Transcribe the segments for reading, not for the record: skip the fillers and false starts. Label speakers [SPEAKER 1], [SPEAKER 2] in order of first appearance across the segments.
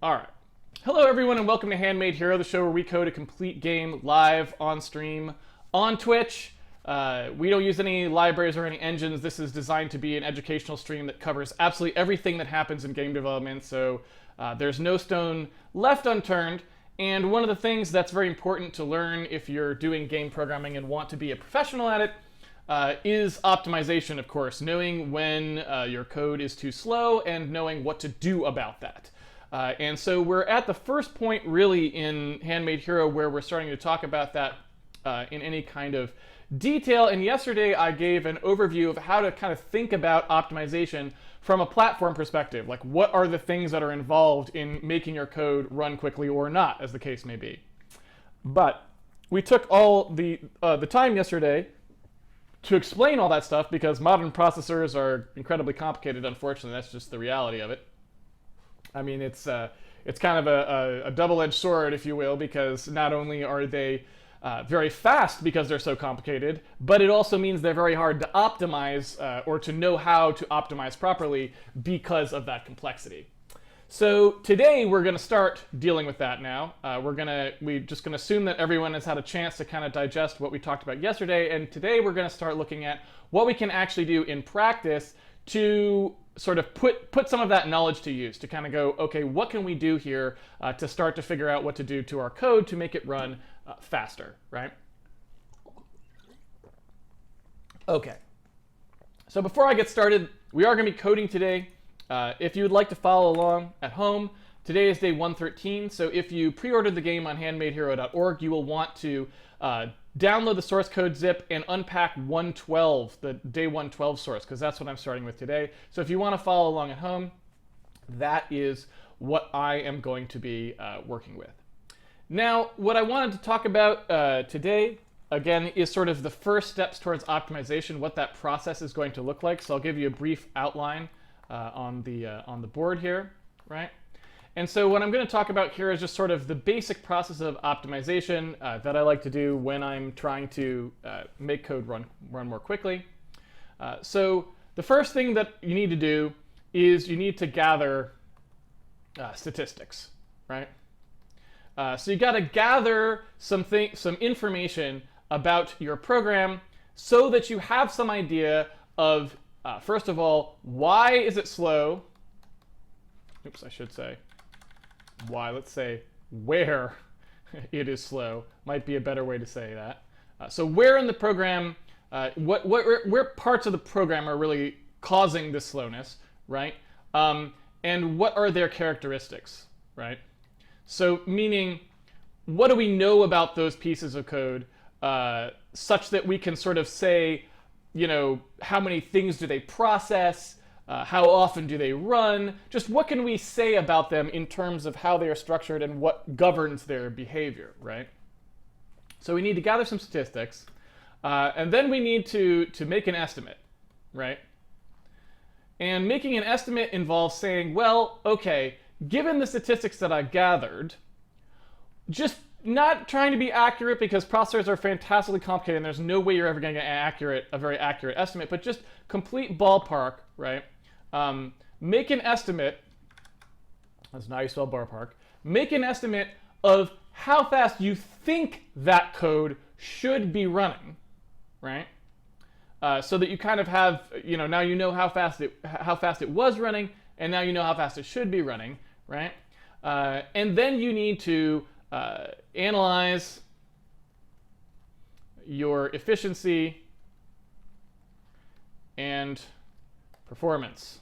[SPEAKER 1] All right. Hello, everyone, and welcome to Handmade Hero, the show where we code a complete game live on stream on Twitch. We don't use any libraries or any engines. This is designed to be an educational stream that covers absolutely everything that happens in game development, so there's no stone left unturned. And one of the things that's very important to learn if you're doing game programming and want to be a professional at it is optimization, of course, knowing when your code is too slow and knowing what to do about that. And so we're at the first point really in Handmade Hero where we're starting to talk about that in any kind of detail. And yesterday I gave an overview of how to kind of think about optimization from a platform perspective. Like, what are the things that are involved in making your code run quickly or not, as the case may be. But we took all the time yesterday to explain all that stuff because modern processors are incredibly complicated, unfortunately. That's just the reality of it. I mean, it's kind of a double-edged sword, if you will, because not only are they very fast because they're so complicated, but it also means they're very hard to optimize or to know how to optimize properly because of that complexity. So today we're going to start dealing with that now. We're just going to assume that everyone has had a chance to kind of digest what we talked about yesterday, and today we're going to start looking at what we can actually do in practice to sort of put some of that knowledge to use, to kind of go, okay, what can we do here to start to figure out what to do to our code to make it run faster, right? Okay. So before I get started, we are going to be coding today. If you would like to follow along at home, today is day 113. So if you pre-ordered the game on handmadehero.org, you will want to download the source code zip and unpack 112, the day 112 source, because that's what I'm starting with today. So if you want to follow along at home, that is what I am going to be working with. Now, what I wanted to talk about today, again, is sort of the first steps towards optimization, what that process is going to look like. So I'll give you a brief outline on the board here, right? And so what I'm going to talk about here is just sort of the basic process of optimization that I like to do when I'm trying to make code run more quickly. So the first thing that you need to do is you need to gather statistics, right? So you got to gather some information about your program so that you have some idea of, first of all, why is it slow? Oops, I should say why. Let's say where it is slow might be a better way to say that. So where in the program, where parts of the program are really causing this slowness, right? And what are their characteristics, right? So meaning, what do we know about those pieces of code such that we can sort of say, you know, how many things do they process? How often do they run? Just what can we say about them in terms of how they are structured and what governs their behavior, right? So we need to gather some statistics, and then we need to make an estimate, right? And making an estimate involves saying, well, okay, given the statistics that I gathered, just not trying to be accurate because processors are fantastically complicated and there's no way you're ever going to get a very accurate estimate, but just complete ballpark, right? Make an estimate, that's not how you spell ballpark, make an estimate of how fast you think that code should be running, right? So that you kind of have, you know, now you know how fast it was running, and now you know how fast it should be running, right? And then you need to analyze your efficiency and performance.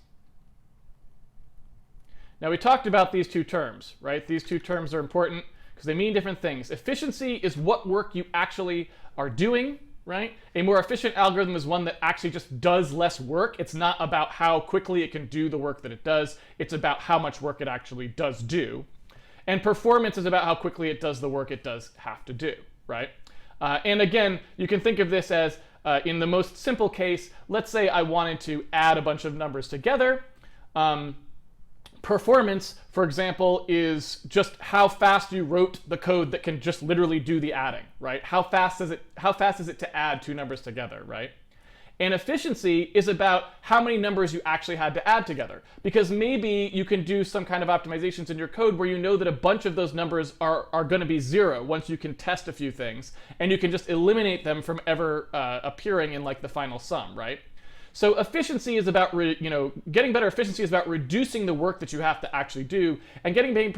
[SPEAKER 1] Now we talked about these two terms, right? These two terms are important because they mean different things. Efficiency is what work you actually are doing, right? A more efficient algorithm is one that actually just does less work. It's not about how quickly it can do the work that it does. It's about how much work it actually does do. And performance is about how quickly it does the work it does have to do, right? And again, you can think of this as, in the most simple case, let's say I wanted to add a bunch of numbers together. Performance, for example, is just how fast you wrote the code that can just literally do the adding, right? How fast is it to add two numbers together, right? And efficiency is about how many numbers you actually had to add together. Because maybe you can do some kind of optimizations in your code where you know that a bunch of those numbers are going to be 0 once you can test a few things, and you can just eliminate them from ever appearing in like the final sum, right? So efficiency is about, getting better efficiency is about reducing the work that you have to actually do, and getting better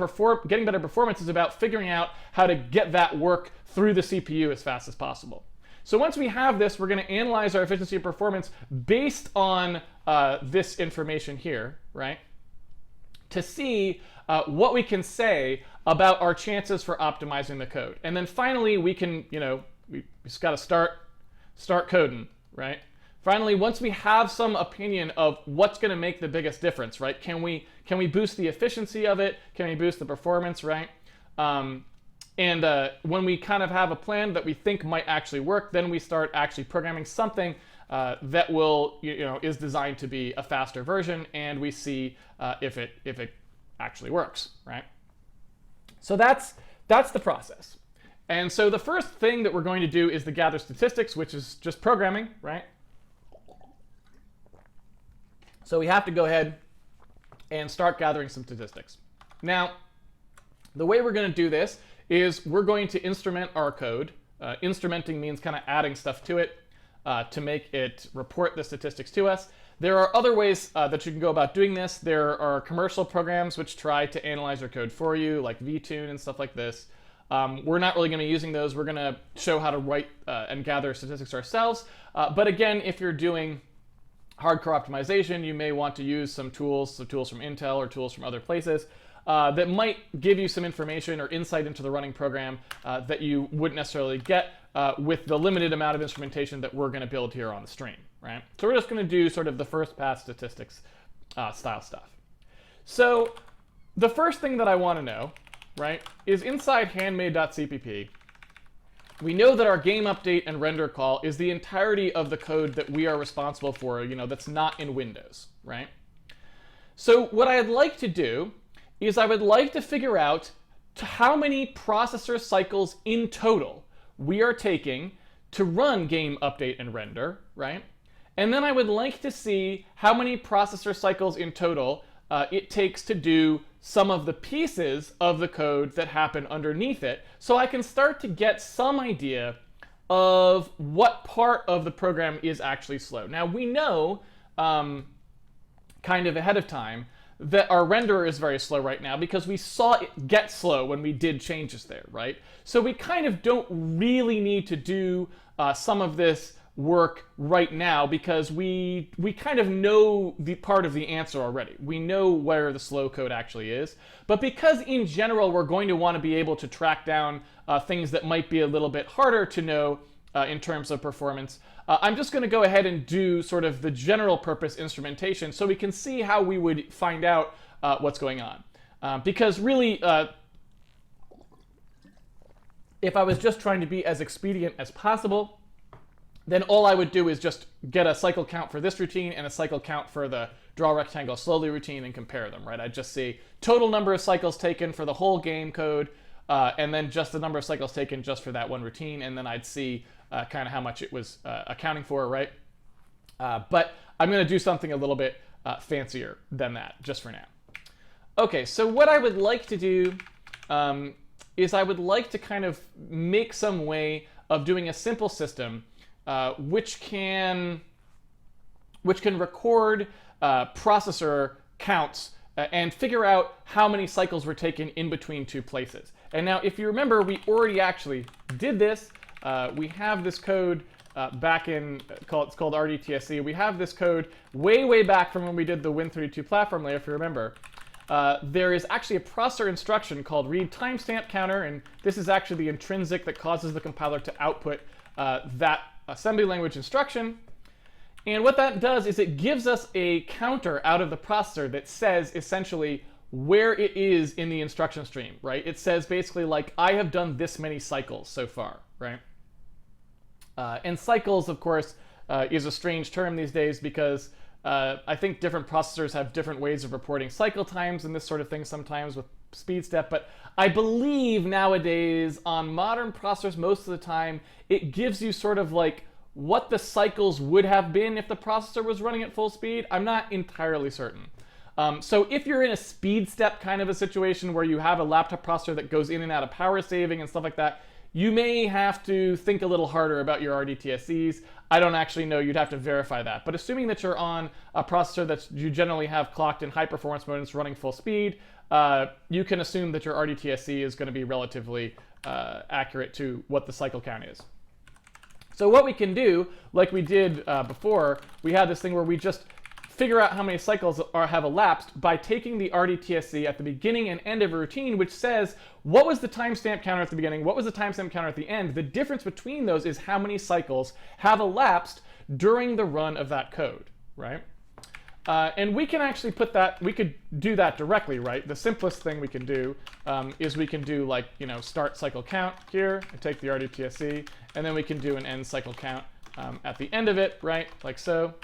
[SPEAKER 1] performance is about figuring out how to get that work through the CPU as fast as possible. So once we have this, we're going to analyze our efficiency and performance based on this information here, right? To see what we can say about our chances for optimizing the code. And then finally, we can, we just got to start coding, right? Finally, once we have some opinion of what's going to make the biggest difference, right? Can we boost the efficiency of it? Can we boost the performance, right? And when we kind of have a plan that we think might actually work, then we start actually programming something that will, is designed to be a faster version, and we see if it actually works, right? So that's the process. And so the first thing that we're going to do is the gather statistics, which is just programming, right? So we have to go ahead and start gathering some statistics. Now, the way we're going to do this is we're going to instrument our code. Instrumenting means kind of adding stuff to it to make it report the statistics to us. There are other ways that you can go about doing this. There are commercial programs which try to analyze your code for you, like vTune and stuff like this. We're not really going to be using those. We're going to show how to write and gather statistics ourselves. But again, if you're doing hardcore optimization, you may want to use some tools from Intel or tools from other places that might give you some information or insight into the running program that you wouldn't necessarily get with the limited amount of instrumentation that we're going to build here on the stream, right? So we're just going to do sort of the first pass statistics style stuff. So the first thing that I want to know, right, is inside handmade.cpp, we know that our game update and render call is the entirety of the code that we are responsible for, that's not in Windows, right? So what I'd like to do is I would like to figure out how many processor cycles in total we are taking to run game update and render, right? And then I would like to see how many processor cycles in total it takes to do some of the pieces of the code that happen underneath it, so I can start to get some idea of what part of the program is actually slow. Now, we know kind of ahead of time that our renderer is very slow right now because we saw it get slow when we did changes there, right? So we kind of don't really need to do some of this work right now because we kind of know the part of the answer already. We know where the slow code actually is. But because in general we're going to want to be able to track down things that might be a little bit harder to know in terms of performance, I'm just going to go ahead and do sort of the general purpose instrumentation so we can see how we would find out what's going on. Because really, if I was just trying to be as expedient as possible, then all I would do is just get a cycle count for this routine and a cycle count for the draw rectangle slowly routine and compare them, right? I'd just see total number of cycles taken for the whole game code, and then just the number of cycles taken just for that one routine, and then I'd see kind of how much it was accounting for, right? But I'm going to do something a little bit fancier than that, just for now. Okay, so what I would like to do is I would like to kind of make some way of doing a simple system which can record processor counts and figure out how many cycles were taken in between two places. And now, if you remember, we already actually did this. We have this code back in, it's called RDTSC. We have this code way back from when we did the Win32 platform layer, if you remember. There is actually a processor instruction called read timestamp counter, and this is actually the intrinsic that causes the compiler to output that assembly language instruction. And what that does is it gives us a counter out of the processor that says essentially where it is in the instruction stream, right? It says basically like, I have done this many cycles so far, right? And cycles, of course, is a strange term these days because I think different processors have different ways of reporting cycle times and this sort of thing sometimes with speed step, but I believe nowadays on modern processors most of the time it gives you sort of like what the cycles would have been if the processor was running at full speed, I'm not entirely certain. So if you're in a speed step kind of a situation where you have a laptop processor that goes in and out of power saving and stuff like that, you may have to think a little harder about your RDTSCs. I don't actually know, you'd have to verify that. But assuming that you're on a processor that you generally have clocked in high performance mode and it's running full speed, you can assume that your RDTSC is going to be relatively accurate to what the cycle count is. So what we can do, like we did before, we had this thing where we just figure out how many cycles have elapsed by taking the RDTSC at the beginning and end of a routine, which says what was the timestamp counter at the beginning, what was the timestamp counter at the end. The difference between those is how many cycles have elapsed during the run of that code, right? And we can actually put that, we could do that directly, right? The simplest thing we can do is we can do like, start cycle count here, and take the RDTSC, and then we can do an end cycle count at the end of it, right? Like so.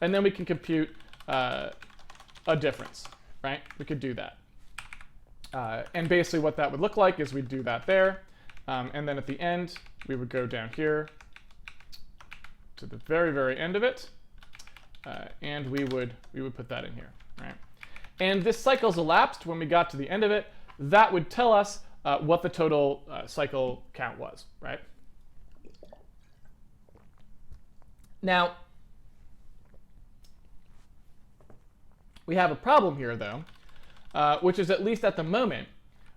[SPEAKER 1] And then we can compute a difference, right? We could do that. And basically what that would look like is we'd do that there. And then at the end, we would go down here to the very, very end of it. And we would put that in here, right? And this cycle's elapsed when we got to the end of it. That would tell us what the total cycle count was, right? Now, we have a problem here, though, which is at least at the moment,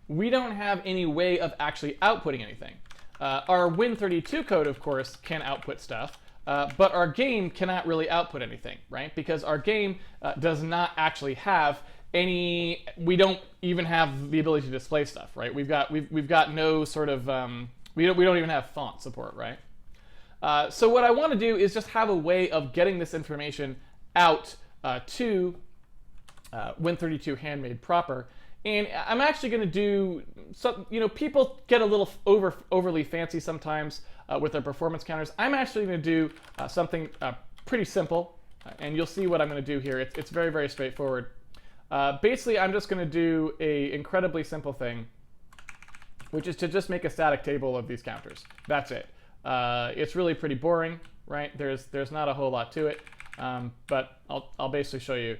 [SPEAKER 1] we don't have any way of actually outputting anything. Our Win32 code, of course, can output stuff, but our game cannot really output anything, right? Because our game does not actually have any, we don't even have the ability to display stuff, right? We've got no sort of, we don't even have font support, right? So what I want to do is just have a way of getting this information out to Win32 Handmade proper. And I'm actually going to do some, people get a little overly fancy sometimes with their performance counters. I'm actually going to do something pretty simple, and you'll see what I'm going to do here. It's very, very straightforward. Basically, I'm just going to do an incredibly simple thing, which is to just make a static table of these counters. That's it. It's really pretty boring, right? There's not a whole lot to it, but I'll basically show you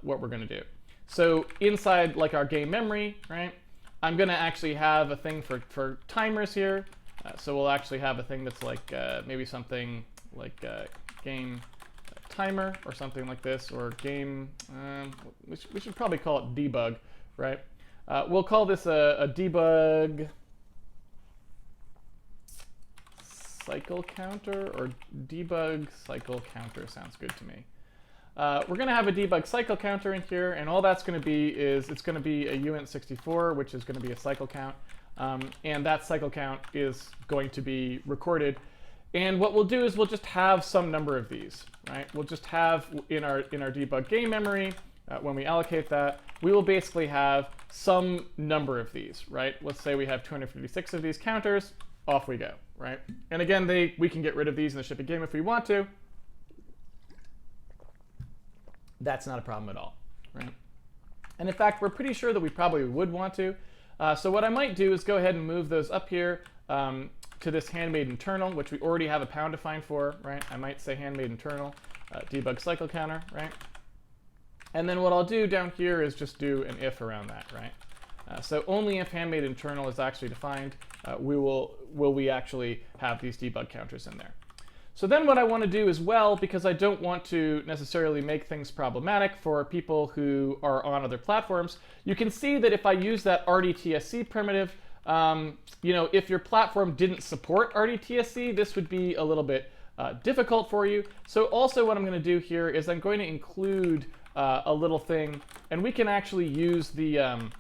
[SPEAKER 1] what we're going to do. So inside like our game memory, right, I'm going to actually have a thing for timers here. So we'll actually have a thing that's like maybe something like game timer or something like this, or game, we should probably call it debug, right? We'll call this a debug cycle counter, or debug cycle counter sounds good to me. We're going to have a debug cycle counter in here, and all that's going to be is it's going to be a uint64, which is going to be a cycle count, and that cycle count is going to be recorded. And what we'll do is we'll just have some number of these, right? We'll just have in our debug game memory, when we allocate that, we will basically have some number of these, right? Let's say we have 256 of these counters. Off we go, right? And again, we can get rid of these in the shipping game if we want to. That's not a problem at all, right? And in fact, we're pretty sure that we probably would want to. So what I might do is go ahead and move those up here to this Handmade internal, which we already have a pound defined for, right? I might say Handmade internal debug cycle counter, right? And then what I'll do down here is just do an if around that, right? So only if Handmade internal is actually defined will we actually have these debug counters in there. So then what I want to do as well, because I don't want to necessarily make things problematic for people who are on other platforms, you can see that if I use that RDTSC primitive, if your platform didn't support RDTSC, this would be a little bit difficult for you. So also what I'm going to do here is I'm going to include a little thing, and we can actually use the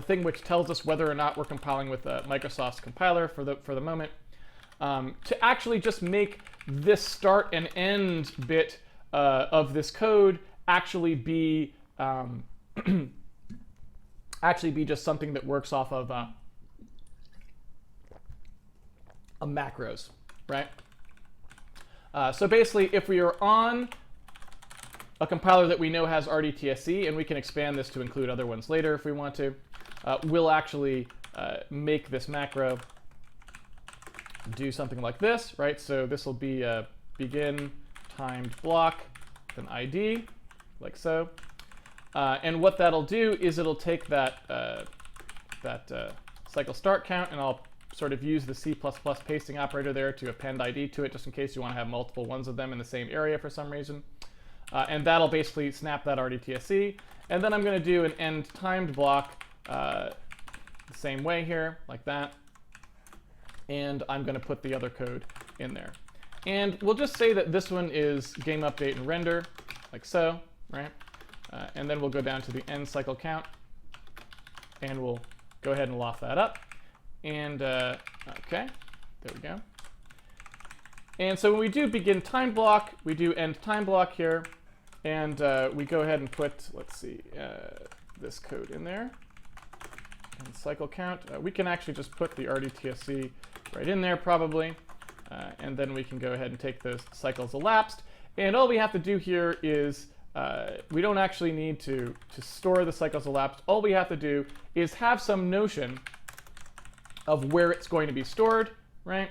[SPEAKER 1] thing which tells us whether or not we're compiling with Microsoft's compiler for the moment, to actually just make this start and end bit of this code actually be just something that works off of a macros, right? So basically, if we are on a compiler that we know has RDTSC, and we can expand this to include other ones later if we want to, we'll actually make this macro do something like this, right? So this will be a begin timed block, then ID, like so. And what that'll do is it'll take that cycle start count, and I'll sort of use the C++ pasting operator there to append ID to it, just in case you want to have multiple ones of them in the same area for some reason. And that'll basically snap that RDTSC. And then I'm going to do an end timed block the same way here, like that. And I'm going to put the other code in there. And we'll just say that this one is game update and render, like so, right? And then we'll go down to the end cycle count, and we'll go ahead and loft that up. And okay, there we go. And so when we do begin time block, we do end time block here, and we go ahead and put, let's see, this code in there. And cycle count. We can actually just put the RDTSC right in there probably, and then we can go ahead and take those cycles elapsed. And all we have to do here is we don't actually need to store the cycles elapsed. All we have to do is have some notion of where it's going to be stored, right?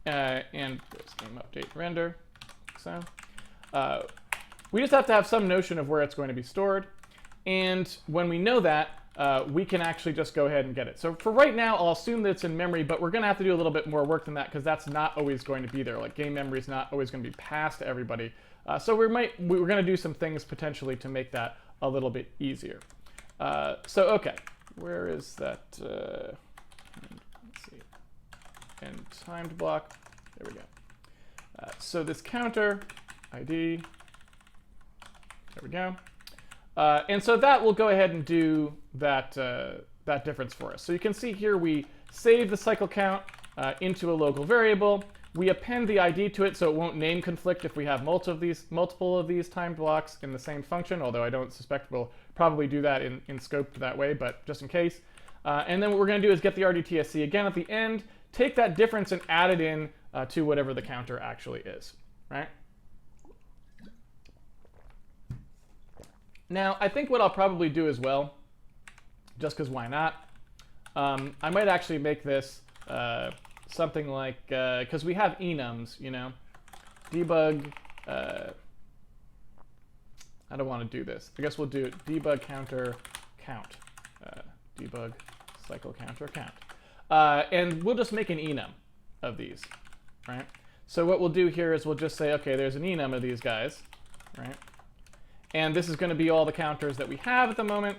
[SPEAKER 1] And there's game update render. So we just have to have some notion of where it's going to be stored. And when we know that, we can actually just go ahead and get it. So for right now, I'll assume that it's in memory, but we're going to have to do a little bit more work than that, because that's not always going to be there. Like, game memory is not always going to be passed to everybody. So we're going to do some things potentially to make that a little bit easier. So okay, where is that? Let's see, and timed block. There we go. So this counter ID. There we go. And so that will go ahead and do that that difference for us. So you can see here we save the cycle count into a local variable. We append the ID to it so it won't name conflict if we have multiple of these timed blocks in the same function, although I don't suspect we'll probably do that in scope that way, but just in case. And then what we're going to do is get the RDTSC again at the end, take that difference and add it in to whatever the counter actually is, right? Now, I think what I'll probably do as well, just because why not, I might actually make this something like, because we have enums, you know, debug, I don't want to do this. I guess we'll do it debug counter count, debug cycle counter count. And we'll just make an enum of these, right? So what we'll do here is we'll just say, okay, there's an enum of these guys, right? And this is going to be all the counters that we have at the moment.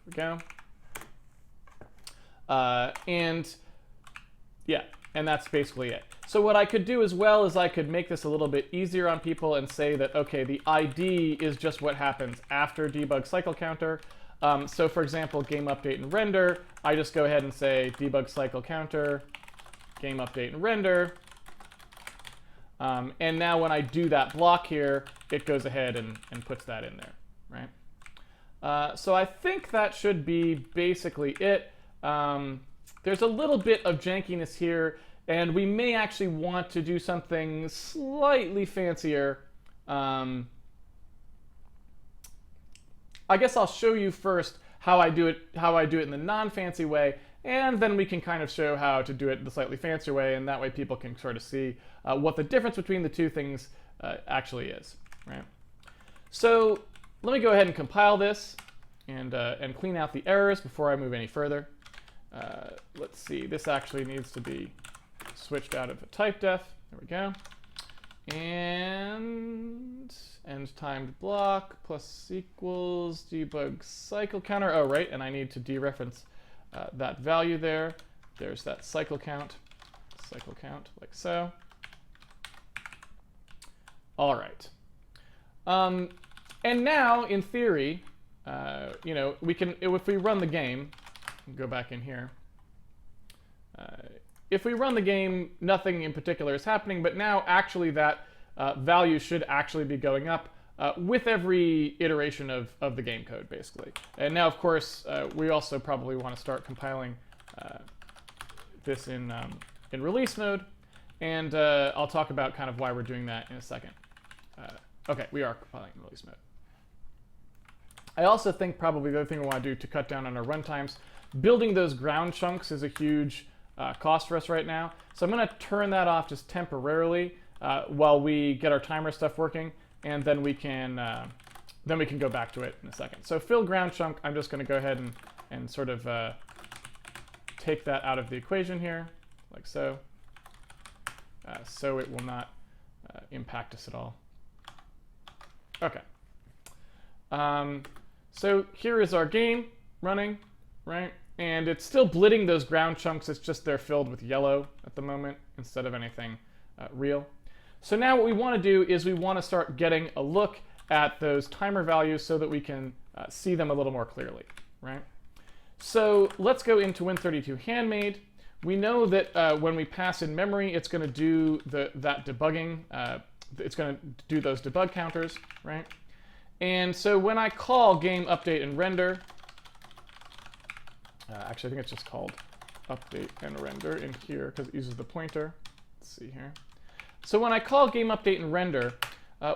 [SPEAKER 1] There we go. And yeah, and that's basically it. So what I could do as well is I could make this a little bit easier on people and say that, okay, the ID is just what happens after debug cycle counter. So for example, game update and render, I just go ahead and say debug cycle counter, game update and render. And now when I do that block here, it goes ahead and puts that in there, right? So I think that should be basically it. There's a little bit of jankiness here, and we may actually want to do something slightly fancier. I guess I'll show you first how I do it in the non-fancy way, and then we can kind of show how to do it the slightly fancier way, and that way people can sort of see what the difference between the two things actually is, right? So let me go ahead and compile this and clean out the errors before I move any further. Let's see, this actually needs to be switched out of a type def. There we go. And end timed block plus equals debug cycle counter. Oh, right, and I need to dereference that value there. There's that cycle count, like so. All right. And now, in theory, you know, we can, if we run the game, go back in here. If we run the game, nothing in particular is happening, but now actually that value should actually be going up with every iteration of the game code, basically. And now, of course, we also probably want to start compiling this in release mode, and I'll talk about kind of why we're doing that in a second. Okay, we are compiling in release mode. I also think probably the other thing we want to do to cut down on our runtimes, building those ground chunks is a huge cost for us right now. So I'm going to turn that off just temporarily while we get our timer stuff working, and then we can go back to it in a second. So fill ground chunk, I'm just going to go ahead and sort of take that out of the equation here, like so. So it will not impact us at all. Okay. So here is our game running, right? And it's still blitting those ground chunks. It's just they're filled with yellow at the moment instead of anything real. So now what we want to do is we want to start getting a look at those timer values so that we can see them a little more clearly, right? So let's go into Win32 Handmade. We know that when we pass in memory, it's going to do that debugging. It's going to do those debug counters, right? And so when I call game update and render, actually I think it's just called update and render in here because it uses the pointer. Let's see here. So when I call game update and render,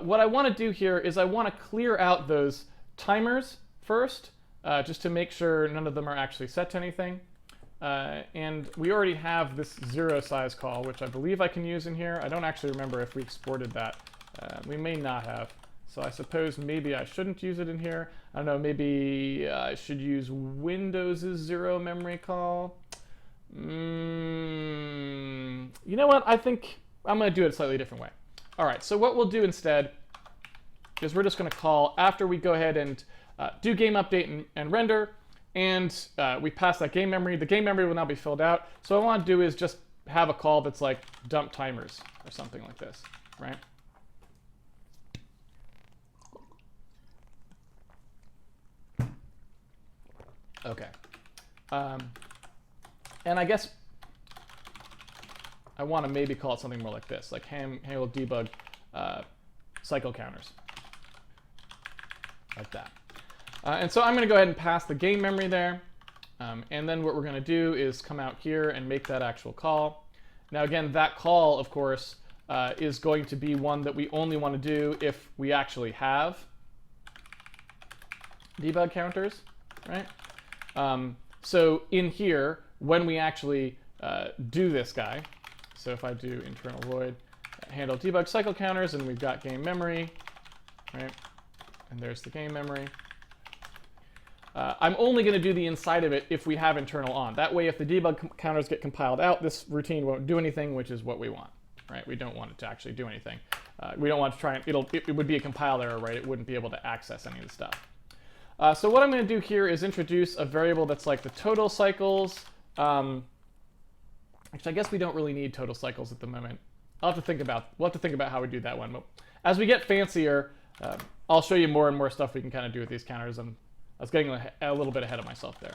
[SPEAKER 1] what I want to do here is I want to clear out those timers first, just to make sure none of them are actually set to anything. And we already have this 0 size call, which I believe I can use in here. I don't actually remember if we exported that. We may not have. So I suppose maybe I shouldn't use it in here. I don't know, maybe I should use Windows' 0 memory call. You know what? I think I'm going to do it a slightly different way. All right, so what we'll do instead is we're just going to call, after we go ahead and do game update and render, and we pass that game memory, the game memory will now be filled out. So what I want to do is just have a call that's like dump timers or something like this, right? Okay. And I guess I want to maybe call it something more like this, like handle debug cycle counters, like that. And so I'm going to go ahead and pass the game memory there. And then what we're going to do is come out here and make that actual call. Now again, that call, of course, is going to be one that we only want to do if we actually have debug counters, right? So in here, when we actually do this guy, so if I do internal void handle debug cycle counters, and we've got game memory, right? And there's the game memory. I'm only going to do the inside of it if we have internal on. That way, if the debug counters get compiled out, this routine won't do anything, which is what we want, right? We don't want it to actually do anything. We don't want to try and, it would be a compile error, right? It wouldn't be able to access any of the stuff. So what I'm going to do here is introduce a variable that's like the total cycles. Actually, I guess we don't really need total cycles at the moment. We'll have to think about how we do that one. But as we get fancier, I'll show you more and more stuff we can kind of do with these counters. And I was getting a little bit ahead of myself there.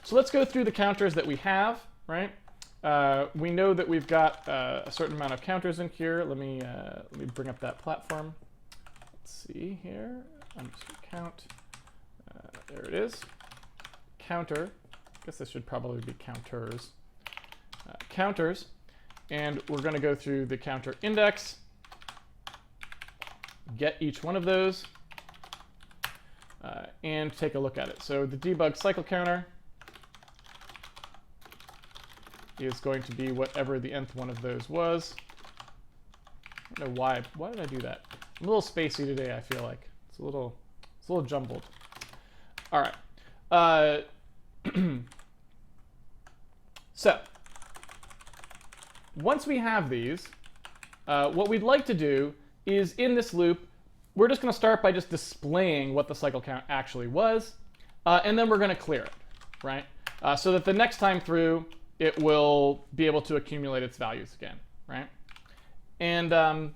[SPEAKER 1] So let's go through the counters that we have, right? We know that we've got a certain amount of counters in here. Let me bring up that platform. Let's see here. I'm just going to count. There it is. Counter. I guess this should probably be counters. Counters. And we're going to go through the counter index, get each one of those, and take a look at it. So the debug cycle counter is going to be whatever the nth one of those was. I don't know why. Why did I do that? I'm a little spacey today, I feel like. It's a little jumbled. All right. So once we have these, what we'd like to do is in this loop, we're just going to start by just displaying what the cycle count actually was, and then we're going to clear it, right? So that the next time through, it will be able to accumulate its values again, right? And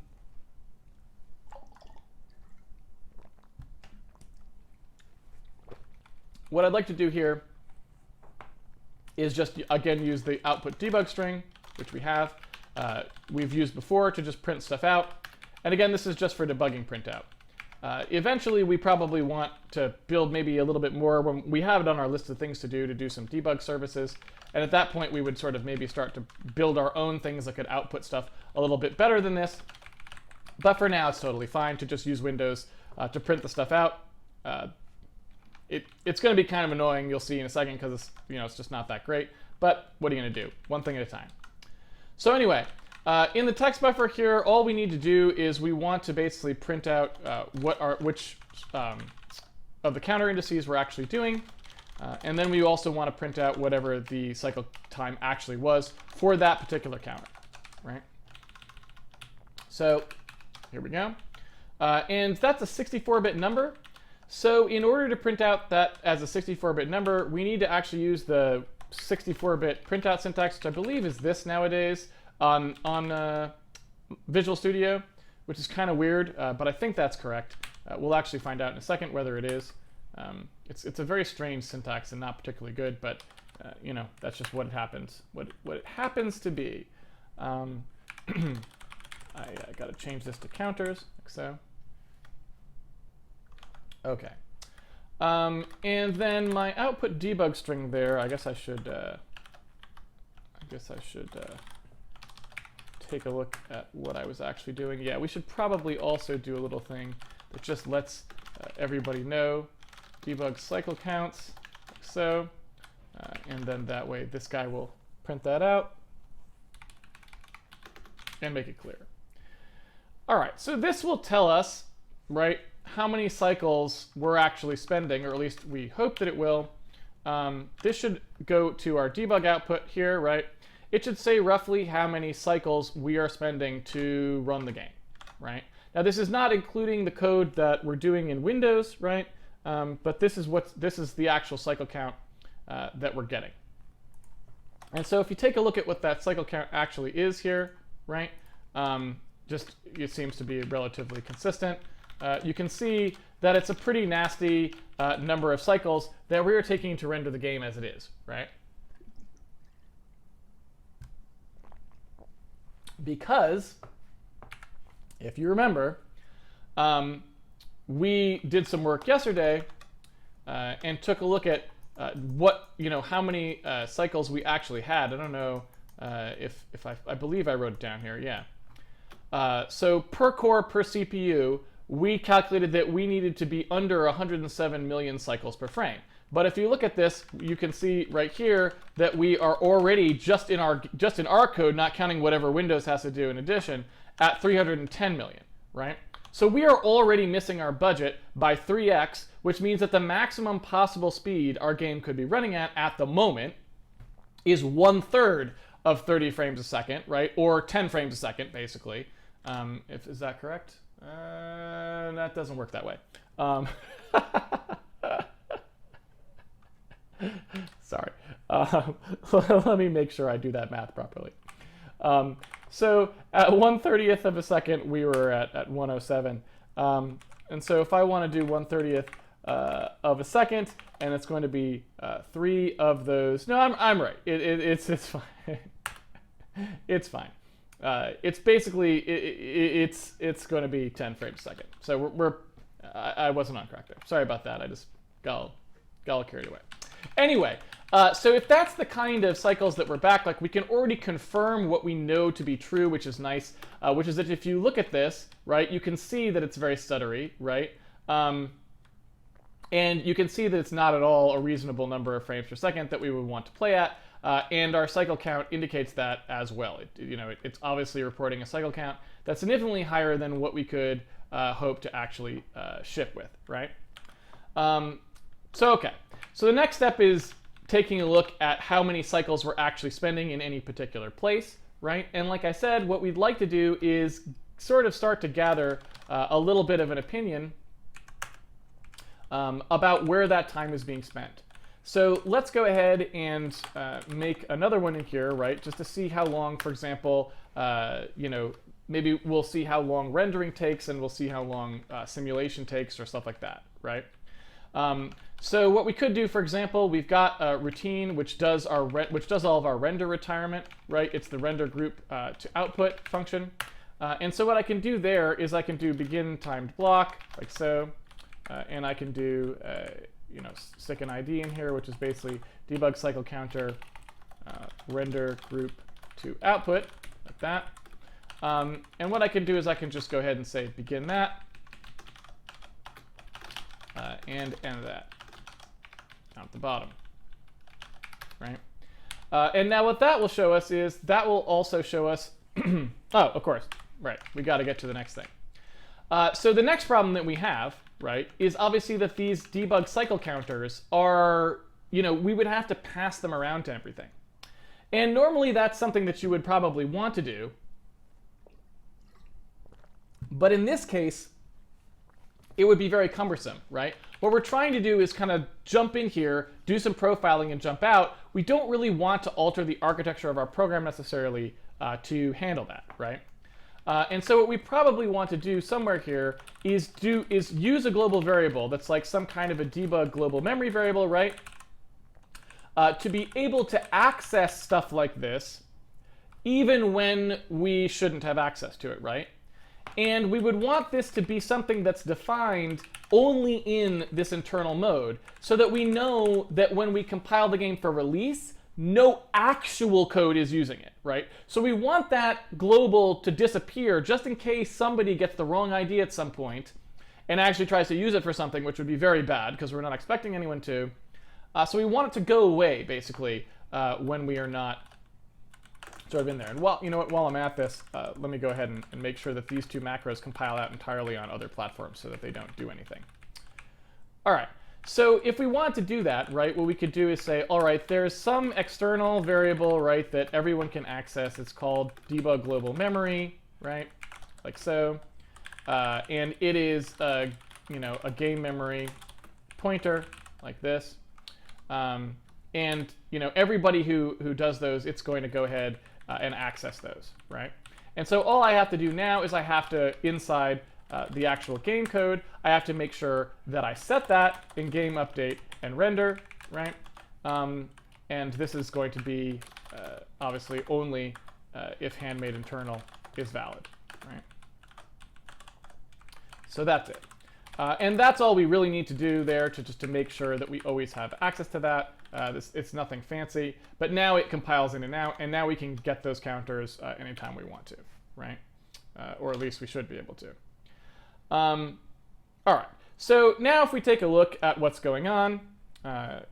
[SPEAKER 1] what I'd like to do here is just, again, use the output debug string, which we have. We've used before to just print stuff out. And again, this is just for debugging printout. Eventually, we probably want to build maybe a little bit more when we have it on our list of things to do some debug services. And at that point, we would sort of maybe start to build our own things that could output stuff a little bit better than this. But for now, it's totally fine to just use Windows to print the stuff out. It's going to be kind of annoying, you'll see in a second, because it's just not that great. But what are you going to do? One thing at a time. So anyway, in the text buffer here, all we need to do is we want to basically print out which of the counter indices we're actually doing. And then we also want to print out whatever the cycle time actually was for that particular counter, right? So here we go. And that's a 64-bit number. So in order to print out that as a 64-bit number, we need to actually use the 64-bit printout syntax, which I believe is this nowadays on Visual Studio, which is kind of weird, but I think that's correct. We'll actually find out in a second whether it is. It's a very strange syntax and not particularly good, but you know, that's just what it happens. What it happens to be. I got to change this to counters, like so. Okay. And then my output debug string there. I guess I should take a look at what I was actually doing. Yeah, we should probably also do a little thing that just lets everybody know debug cycle counts, like so, and then that way this guy will print that out and make it clear. All right, so this will tell us, right, how many cycles we're actually spending, or at least we hope that it will. This should go to our debug output here, right? It should say roughly how many cycles we are spending to run the game, right? Now this is not including the code that we're doing in Windows, right? But this is the actual cycle count that we're getting. And so if you take a look at what that cycle count actually is here, right? Just it seems to be relatively consistent. You can see that it's a pretty nasty number of cycles that we are taking to render the game as it is, right? Because, if you remember, we did some work yesterday and took a look at how many cycles we actually had. I don't know if I believe I wrote it down here. Yeah. So per core per CPU, we calculated that we needed to be under 107 million cycles per frame. But if you look at this, you can see right here that we are already just in our code, not counting whatever Windows has to do in addition, at 310 million, right? So we are already missing our budget by 3x, which means that the maximum possible speed our game could be running at the moment is 1/3 of 30 frames a second, right? Or 10 frames a second, basically. Is that correct? That doesn't work that way. Sorry. Let me make sure I do that math properly. So at 1/30th of a second, we were at 107. And so if I want to do 1/30th of a second, and it's going to be 3 of those. No, I'm right. It's fine. It's fine. It's basically it's going to be 10 frames a second. So I wasn't on track there. Sorry about that. I just got all carried away. Anyway, so if that's the kind of cycles that we're back, like we can already confirm what we know to be true, which is nice, which is that if you look at this, right, you can see that it's very stuttery, right? And you can see that it's not at all a reasonable number of frames per second that we would want to play at, and our cycle count indicates that as well. It's obviously reporting a cycle count that's significantly higher than what we could hope to actually ship with, right? So the next step is taking a look at how many cycles we're actually spending in any particular place, right? And like I said, what we'd like to do is sort of start to gather a little bit of an opinion about where that time is being spent. So let's go ahead and make another one in here, right? Just to see how long, for example, maybe we'll see how long rendering takes, and we'll see how long simulation takes, or stuff like that, right? So what we could do, for example, we've got a routine which does all of our render retirement, right? It's the render group to output function. And so what I can do there is I can do begin timed block, like so, and I can do stick an ID in here, which is basically debug cycle counter render group to output, like that. And what I can do is I can just go ahead and say begin that and end that down at the bottom, right? And now what that will show us is that will also show us, oh, of course, right, we got to get to the next thing. So the next problem that we have, right, is obviously that these debug cycle counters are, we would have to pass them around to everything. And normally that's something that you would probably want to do. But in this case, it would be very cumbersome, right? What we're trying to do is kind of jump in here, do some profiling, and jump out. We don't really want to alter the architecture of our program necessarily to handle that, right? And so what we probably want to do somewhere here is use a global variable that's like some kind of a debug global memory variable, right? To be able to access stuff like this, even when we shouldn't have access to it, right? And we would want this to be something that's defined only in this internal mode, so that we know that when we compile the game for release, no actual code is using it, right? So we want that global to disappear just in case somebody gets the wrong idea at some point and actually tries to use it for something, which would be very bad because we're not expecting anyone to. So we want it to go away, basically, when we are not sort of in there. And while I'm at this, let me go ahead and make sure that these two macros compile out entirely on other platforms so that they don't do anything. All right. So if we want to do that, right, what we could do is say, all right, there's some external variable, right, that everyone can access. It's called debug global memory, right, like so. And it is, a game memory pointer like this. And, everybody who does those, it's going to go ahead and access those, right? And so all I have to do now is I have to, inside the actual game code, I have to make sure that I set that in game update and render, right? And this is going to be obviously only if handmade internal is valid, right? So that's it. And that's all we really need to do there just to make sure that we always have access to that. It's nothing fancy, but now it compiles in and out, and now we can get those counters anytime we want to, right? Or at least we should be able to. All right, so now if we take a look at what's going on,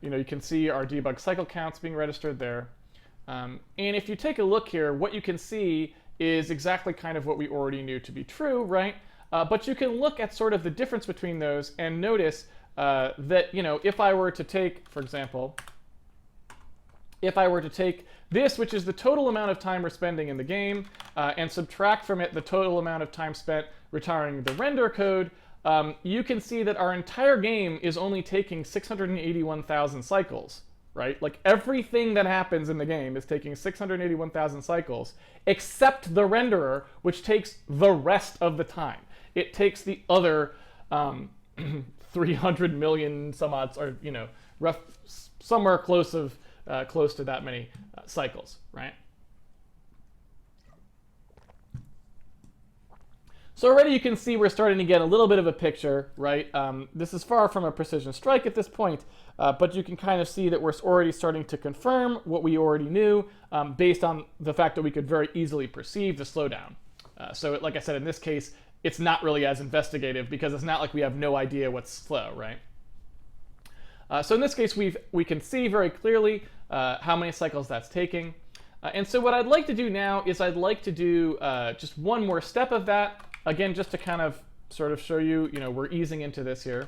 [SPEAKER 1] you can see our debug cycle counts being registered there. And if you take a look here, what you can see is exactly kind of what we already knew to be true, right? But you can look at sort of the difference between those and notice that, if I were to take, for example, if I were to take this, which is the total amount of time we're spending in the game, and subtract from it the total amount of time spent retiring the render code, you can see that our entire game is only taking 681,000 cycles, right? Like everything that happens in the game is taking 681,000 cycles, except the renderer, which takes the rest of the time. It takes the other 300 million some odds, or somewhere close to that many cycles, right? So already you can see we're starting to get a little bit of a picture, right? This is far from a precision strike at this point, but you can kind of see that we're already starting to confirm what we already knew based on the fact that we could very easily perceive the slowdown. So like I said, in this case, it's not really as investigative because it's not like we have no idea what's slow, right? So in this case, we can see very clearly how many cycles that's taking. And so what I'd like to do now is I'd like to do just one more step of that. Again, just to kind of sort of show you, we're easing into this here.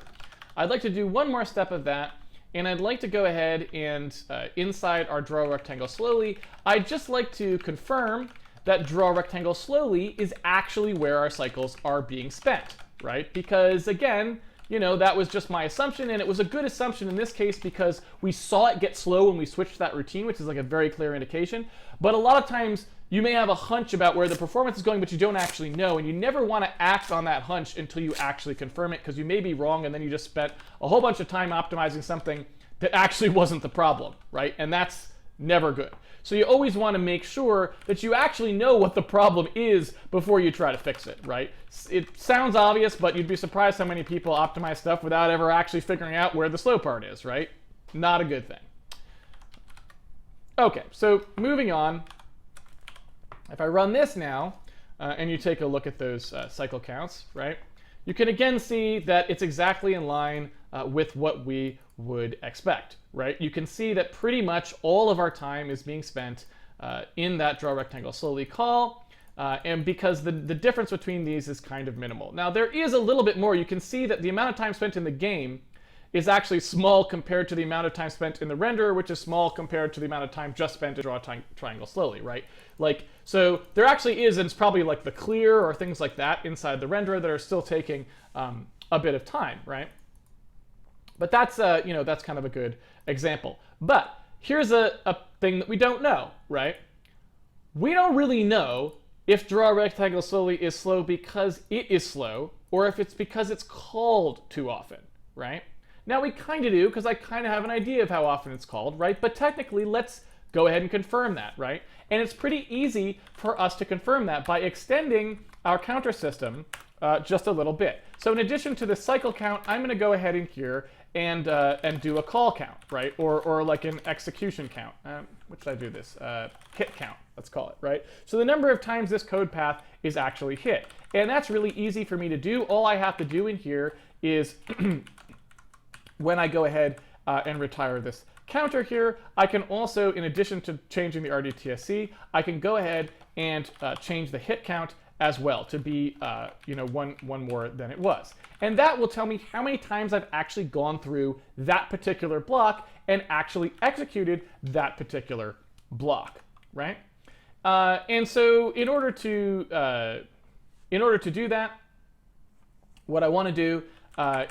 [SPEAKER 1] I'd like to do one more step of that, and I'd like to go ahead and inside our draw rectangle slowly, I'd just like to confirm that draw rectangle slowly is actually where our cycles are being spent, right? Because again, that was just my assumption, and it was a good assumption in this case because we saw it get slow when we switched to that routine, which is like a very clear indication. But a lot of times you may have a hunch about where the performance is going, but you don't actually know, and you never want to act on that hunch until you actually confirm it, because you may be wrong and then you just spent a whole bunch of time optimizing something that actually wasn't the problem, right? And that's never good. So you always want to make sure that you actually know what the problem is before you try to fix it, right? It sounds obvious, but you'd be surprised how many people optimize stuff without ever actually figuring out where the slow part is, right? Not a good thing. Okay, so moving on. If I run this now, and you take a look at those cycle counts, right? you can again see that it's exactly in line with what we would expect, right? You can see that pretty much all of our time is being spent in that draw rectangle slowly call, and because the difference between these is kind of minimal. Now there is a little bit more. You can see that the amount of time spent in the game is actually small compared to the amount of time spent in the renderer, which is small compared to the amount of time just spent to draw a triangle slowly, right? Like, so there actually is, and it's probably like the clear or things like that inside the renderer that are still taking a bit of time, right? But that's, that's kind of a good example. But here's a thing that we don't know, right? We don't really know if draw rectangle slowly is slow because it is slow, or if it's because it's called too often, right? Now we kind of do, because I kind of have an idea of how often it's called, right? But technically, let's go ahead and confirm that, right? And it's pretty easy for us to confirm that by extending our counter system just a little bit. So in addition to the cycle count, I'm going to go ahead in here and do a call count, right? Or like an execution count. What should I do this? Hit count, let's call it, right? So the number of times this code path is actually hit. And that's really easy for me to do. All I have to do in here is when I go ahead and retire this counter here, I can also, in addition to changing the RDTSC, I can go ahead and change the hit count as well to be one more than it was. And that will tell me how many times I've actually gone through that particular block and actually executed that particular block, right? And so in order to do that, what I want to do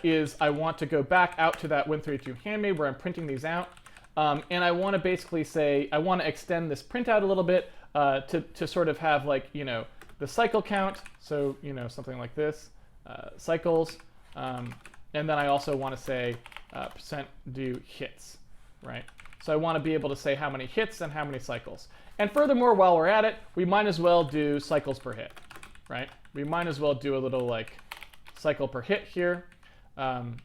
[SPEAKER 1] is I want to go back out to that Win32 Handmade where I'm printing these out. And I want to basically say, I want to extend this printout a little bit to sort of have like, the cycle count. So, something like this, cycles. And then I also want to say %do hits, right? So I want to be able to say how many hits and how many cycles. And furthermore, while we're at it, we might as well do cycles per hit, right? We might as well do a little like cycle per hit here. And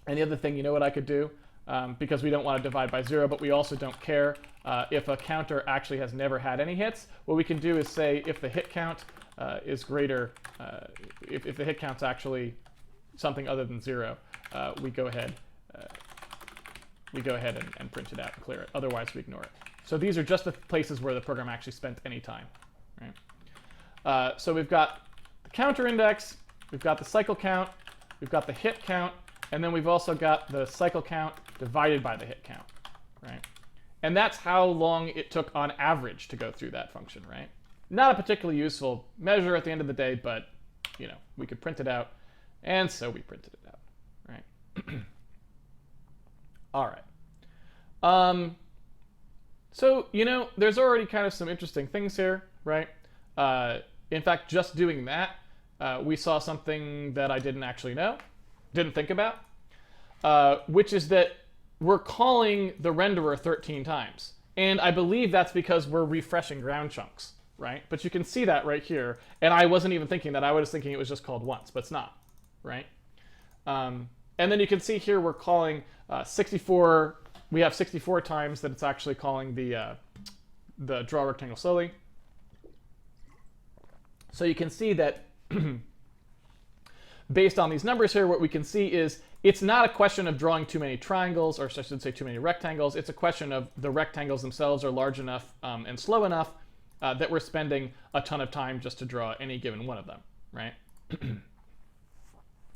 [SPEAKER 1] the other thing, what I could do, because we don't want to divide by 0, but we also don't care if a counter actually has never had any hits, what we can do is say if the hit count is greater, if the hit count's actually something other than 0, we go ahead and print it out and clear it. Otherwise, we ignore it. So these are just the places where the program actually spent any time, right? So we've got the counter index, we've got the cycle count, we've got the hit count, and then we've also got the cycle count divided by the hit count, right? And that's how long it took on average to go through that function, right? Not a particularly useful measure at the end of the day, but, we could print it out, and so we printed it out, right? All right. So, there's already kind of some interesting things here, right? In fact, just doing that, we saw something that I didn't actually know, didn't think about, which is that we're calling the renderer 13 times. And I believe that's because we're refreshing ground chunks, right? But you can see that right here. And I wasn't even thinking that. I was thinking it was just called once, but it's not, right? And then you can see here we're calling 64. We have 64 times that it's actually calling the draw rectangle slowly. So you can see that based on these numbers here, what we can see is it's not a question of drawing too many triangles, or I should say too many rectangles. It's a question of the rectangles themselves are large enough and slow enough that we're spending a ton of time just to draw any given one of them, right?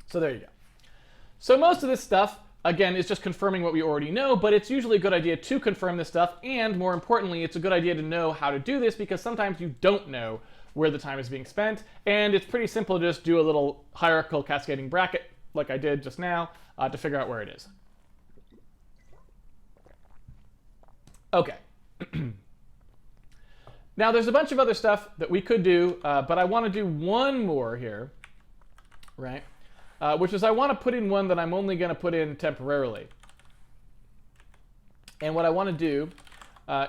[SPEAKER 1] So there you go. So most of this stuff, again, is just confirming what we already know, but it's usually a good idea to confirm this stuff, and more importantly, it's a good idea to know how to do this because sometimes you don't know where the time is being spent, and it's pretty simple to just do a little hierarchical cascading bracket like I did just now to figure out where it is. Okay. Now there's a bunch of other stuff that we could do, but I want to do one more here, right? Which is I want to put in one that I'm only going to put in temporarily. And what I want to do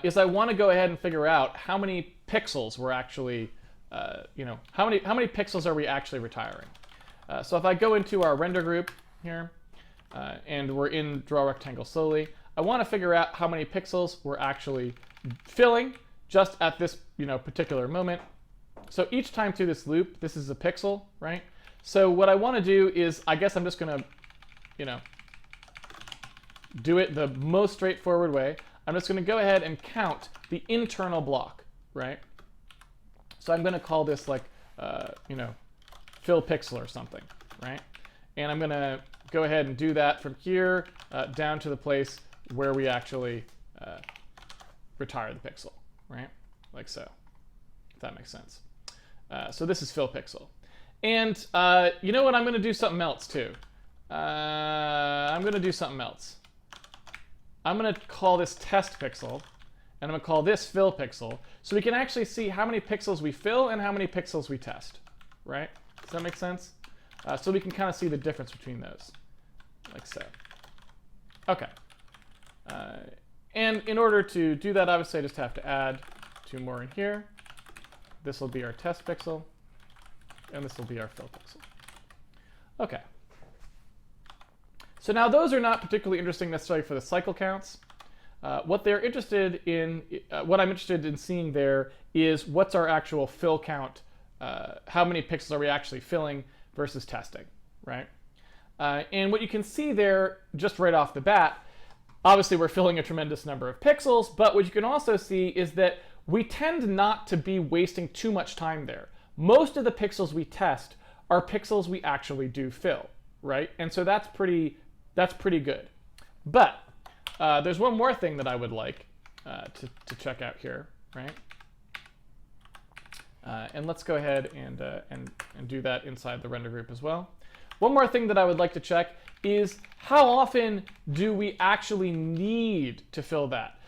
[SPEAKER 1] is I want to go ahead and figure out how many pixels we're actually, how many pixels are we actually retiring. So if I go into our render group here, and we're in draw rectangle slowly, I want to figure out how many pixels we're actually filling just at this particular moment. So each time through this loop, this is a pixel, right? So what I want to do is, I guess I'm just going to, do it the most straightforward way. I'm just going to go ahead and count the internal block, right? So I'm going to call this like, fill pixel or something, right? And I'm going to go ahead and do that from here down to the place where we actually retire the pixel, right? Like so, if that makes sense. So this is fill pixel. And you know what? I'm going to do something else too. I'm going to do something else. I'm going to call this test pixel, and I'm going to call this fill pixel, so we can actually see how many pixels we fill and how many pixels we test, right? Does that make sense? So we can kind of see the difference between those, like so. Okay. And in order to do that, obviously, I just have to add 2 more in here. This will be our test pixel, and this will be our fill pixel. Okay. So now those are not particularly interesting necessarily for the cycle counts. What they're interested in, what I'm interested in seeing there is what's our actual fill count, how many pixels are we actually filling versus testing, right? And what you can see there just right off the bat, obviously we're filling a tremendous number of pixels, but what you can also see is that we tend not to be wasting too much time there. Most of the pixels we test are pixels we actually do fill, right? And so that's pretty good. But there's one more thing that I would like to check out here, right? And let's go ahead and do that inside the render group as well. One more thing that I would like to check is how often do we actually need to fill that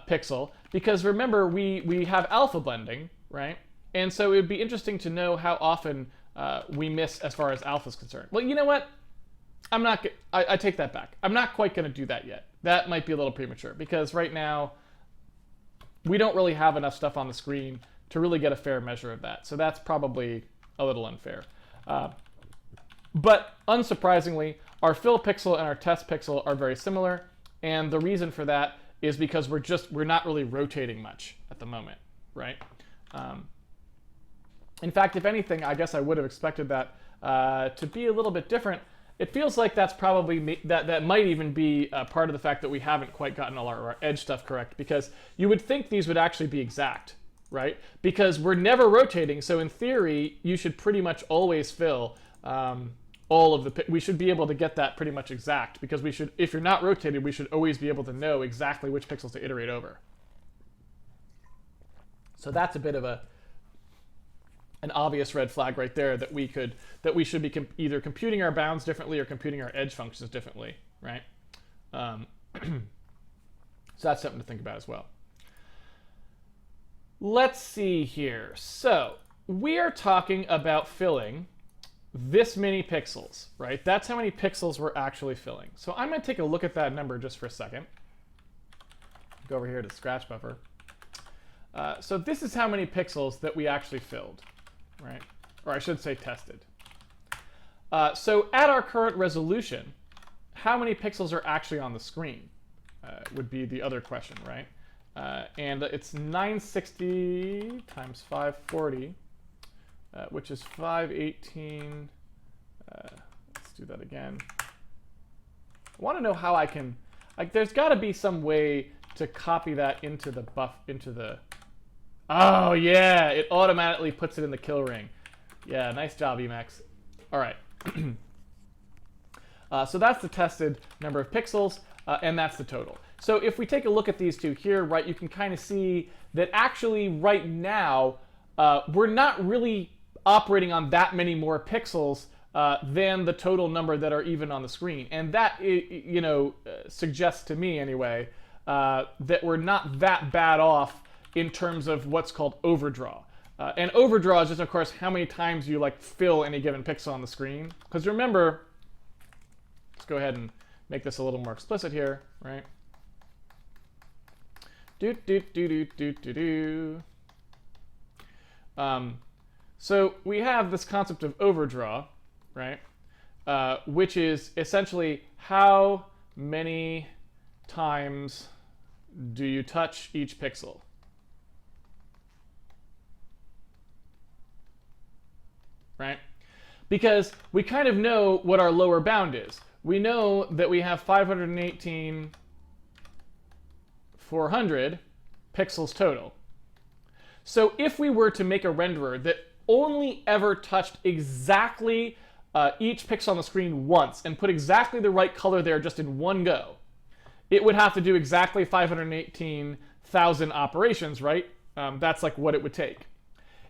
[SPEAKER 1] pixel? Because remember, we have alpha blending, right? And so it would be interesting to know how often we miss as far as alpha is concerned. Well, you know what? I take that back. I'm not quite going to do that yet. That might be a little premature because right now we don't really have enough stuff on the screen to really get a fair measure of that. So that's probably a little unfair. But unsurprisingly, our fill pixel and our test pixel are very similar. And the reason for that is because we're not really rotating much at the moment, right? In fact, if anything, I guess I would have expected that to be a little bit different. It feels like that's probably, that might even be part of the fact that we haven't quite gotten all our edge stuff correct, because you would think these would actually be exact, right? Because we're never rotating, so in theory, you should pretty much always fill all of the, we should be able to get that pretty much exact, because we should, if you're not rotated, we should always be able to know exactly which pixels to iterate over. So that's a bit of an obvious red flag right there that we should be either computing our bounds differently or computing our edge functions differently, right? So that's something to think about as well. Let's see here. So we are talking about filling this many pixels, right? That's how many pixels we're actually filling. So I'm going to take a look at that number just for a second. Go over here to Scratch Buffer. So this is how many pixels that we actually filled, right? Or I should say tested. So at our current resolution, how many pixels are actually on the screen would be the other question, right? And it's 960 times 540, which is 518. Let's do that again. I want to know how I can, like, there's got to be some way to copy that into the oh yeah, it automatically puts it in the kill ring. Yeah, nice job, Emacs. All right. So that's the tested number of pixels, and that's the total. So if we take a look at these two here, right, you can kind of see that actually right now, we're not really operating on that many more pixels than the total number that are even on the screen. And that, suggests to me anyway, that we're not that bad off in terms of what's called overdraw. And overdraw is just, of course, how many times you fill any given pixel on the screen. Because remember, let's go ahead and make this a little more explicit here, right? So we have this concept of overdraw, right? Which is essentially how many times do you touch each pixel? right? Because we kind of know what our lower bound is. We know that we have 518,400 pixels total. So if we were to make a renderer that only ever touched exactly each pixel on the screen once and put exactly the right color there just in one go, it would have to do exactly 518,000 operations, right? That's like what it would take.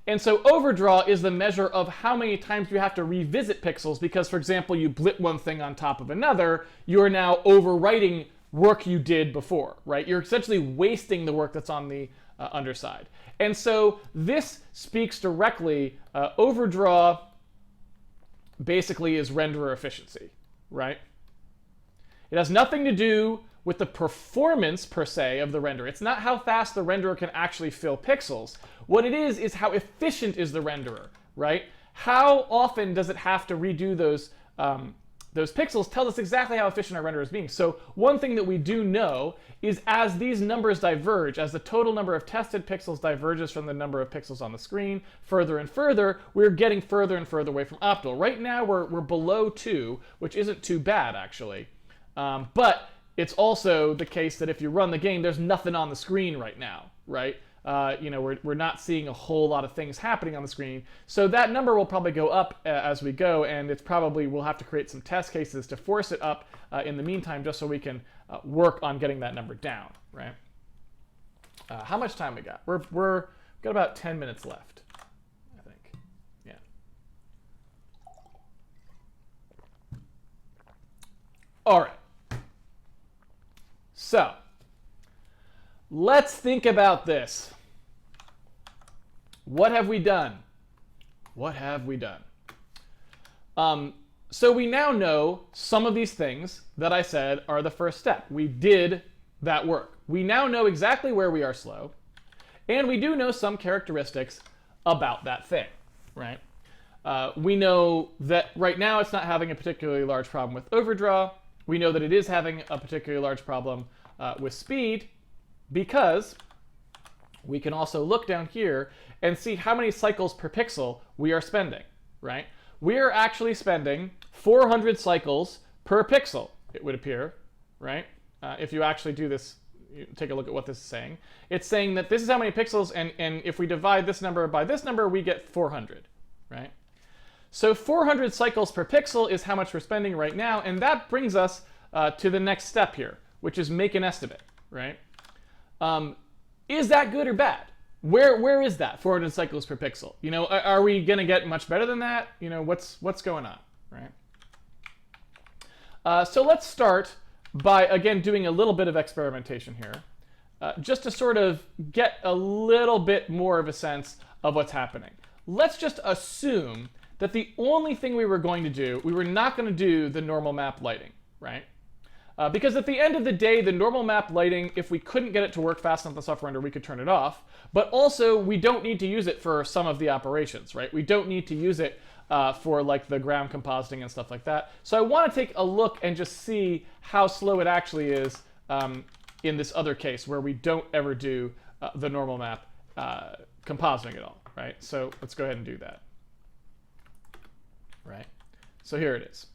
[SPEAKER 1] And so overdraw is the measure of how many times you have to revisit pixels because, for example, you blip one thing on top of another, you're now overwriting work you did before, right? You're essentially wasting the work that's on the underside. And so this speaks directly, overdraw basically is renderer efficiency, right? It has nothing to do with the performance per se of the renderer. It's not how fast the renderer can actually fill pixels. What it is how efficient is the renderer, right? How often does it have to redo those pixels tells us exactly how efficient our renderer is being. So one thing that we do know is as these numbers diverge, as the total number of tested pixels diverges from the number of pixels on the screen further and further, we're getting further and further away from optimal. Right now we're below 2, which isn't too bad actually. But it's also the case that if you run the game, there's nothing on the screen right now, right? We're not seeing a whole lot of things happening on the screen. So that number will probably go up as we go, and it's probably, we'll have to create some test cases to force it up in the meantime, just so we can work on getting that number down, right? How much time we got? We've got about 10 minutes left, I think. Yeah. All right. So, let's think about this. What have we done? What have we done? So we now know some of these things that I said are the first step. We did that work. We now know exactly where we are slow, and we do know some characteristics about that thing, right? We know that right now it's not having a particularly large problem with overdraw. We know that it is having a particularly large problem with speed, because we can also look down here and see how many cycles per pixel we are spending, right? We are actually spending 400 cycles per pixel, it would appear, right? If you actually do this, you take a look at what this is saying. It's saying that this is how many pixels, and if we divide this number by this number, we get 400, right? So 400 cycles per pixel is how much we're spending right now, and that brings us to the next step here, which is make an estimate, right? Is that good or bad? Where is that 400 cycles per pixel? Are we going to get much better than that? What's going on, right? So let's start by, again, doing a little bit of experimentation here, just to sort of get a little bit more of a sense of what's happening. Let's just assume that the only thing we were going to do, we were not going to do the normal map lighting, right? Because at the end of the day, the normal map lighting, if we couldn't get it to work fast enough in the software render, we could turn it off. But also, we don't need to use it for some of the operations, right? We don't need to use it for like the ground compositing and stuff like that. So I want to take a look and just see how slow it actually is in this other case where we don't ever do the normal map compositing at all, right? So let's go ahead and do that, right? So here it is.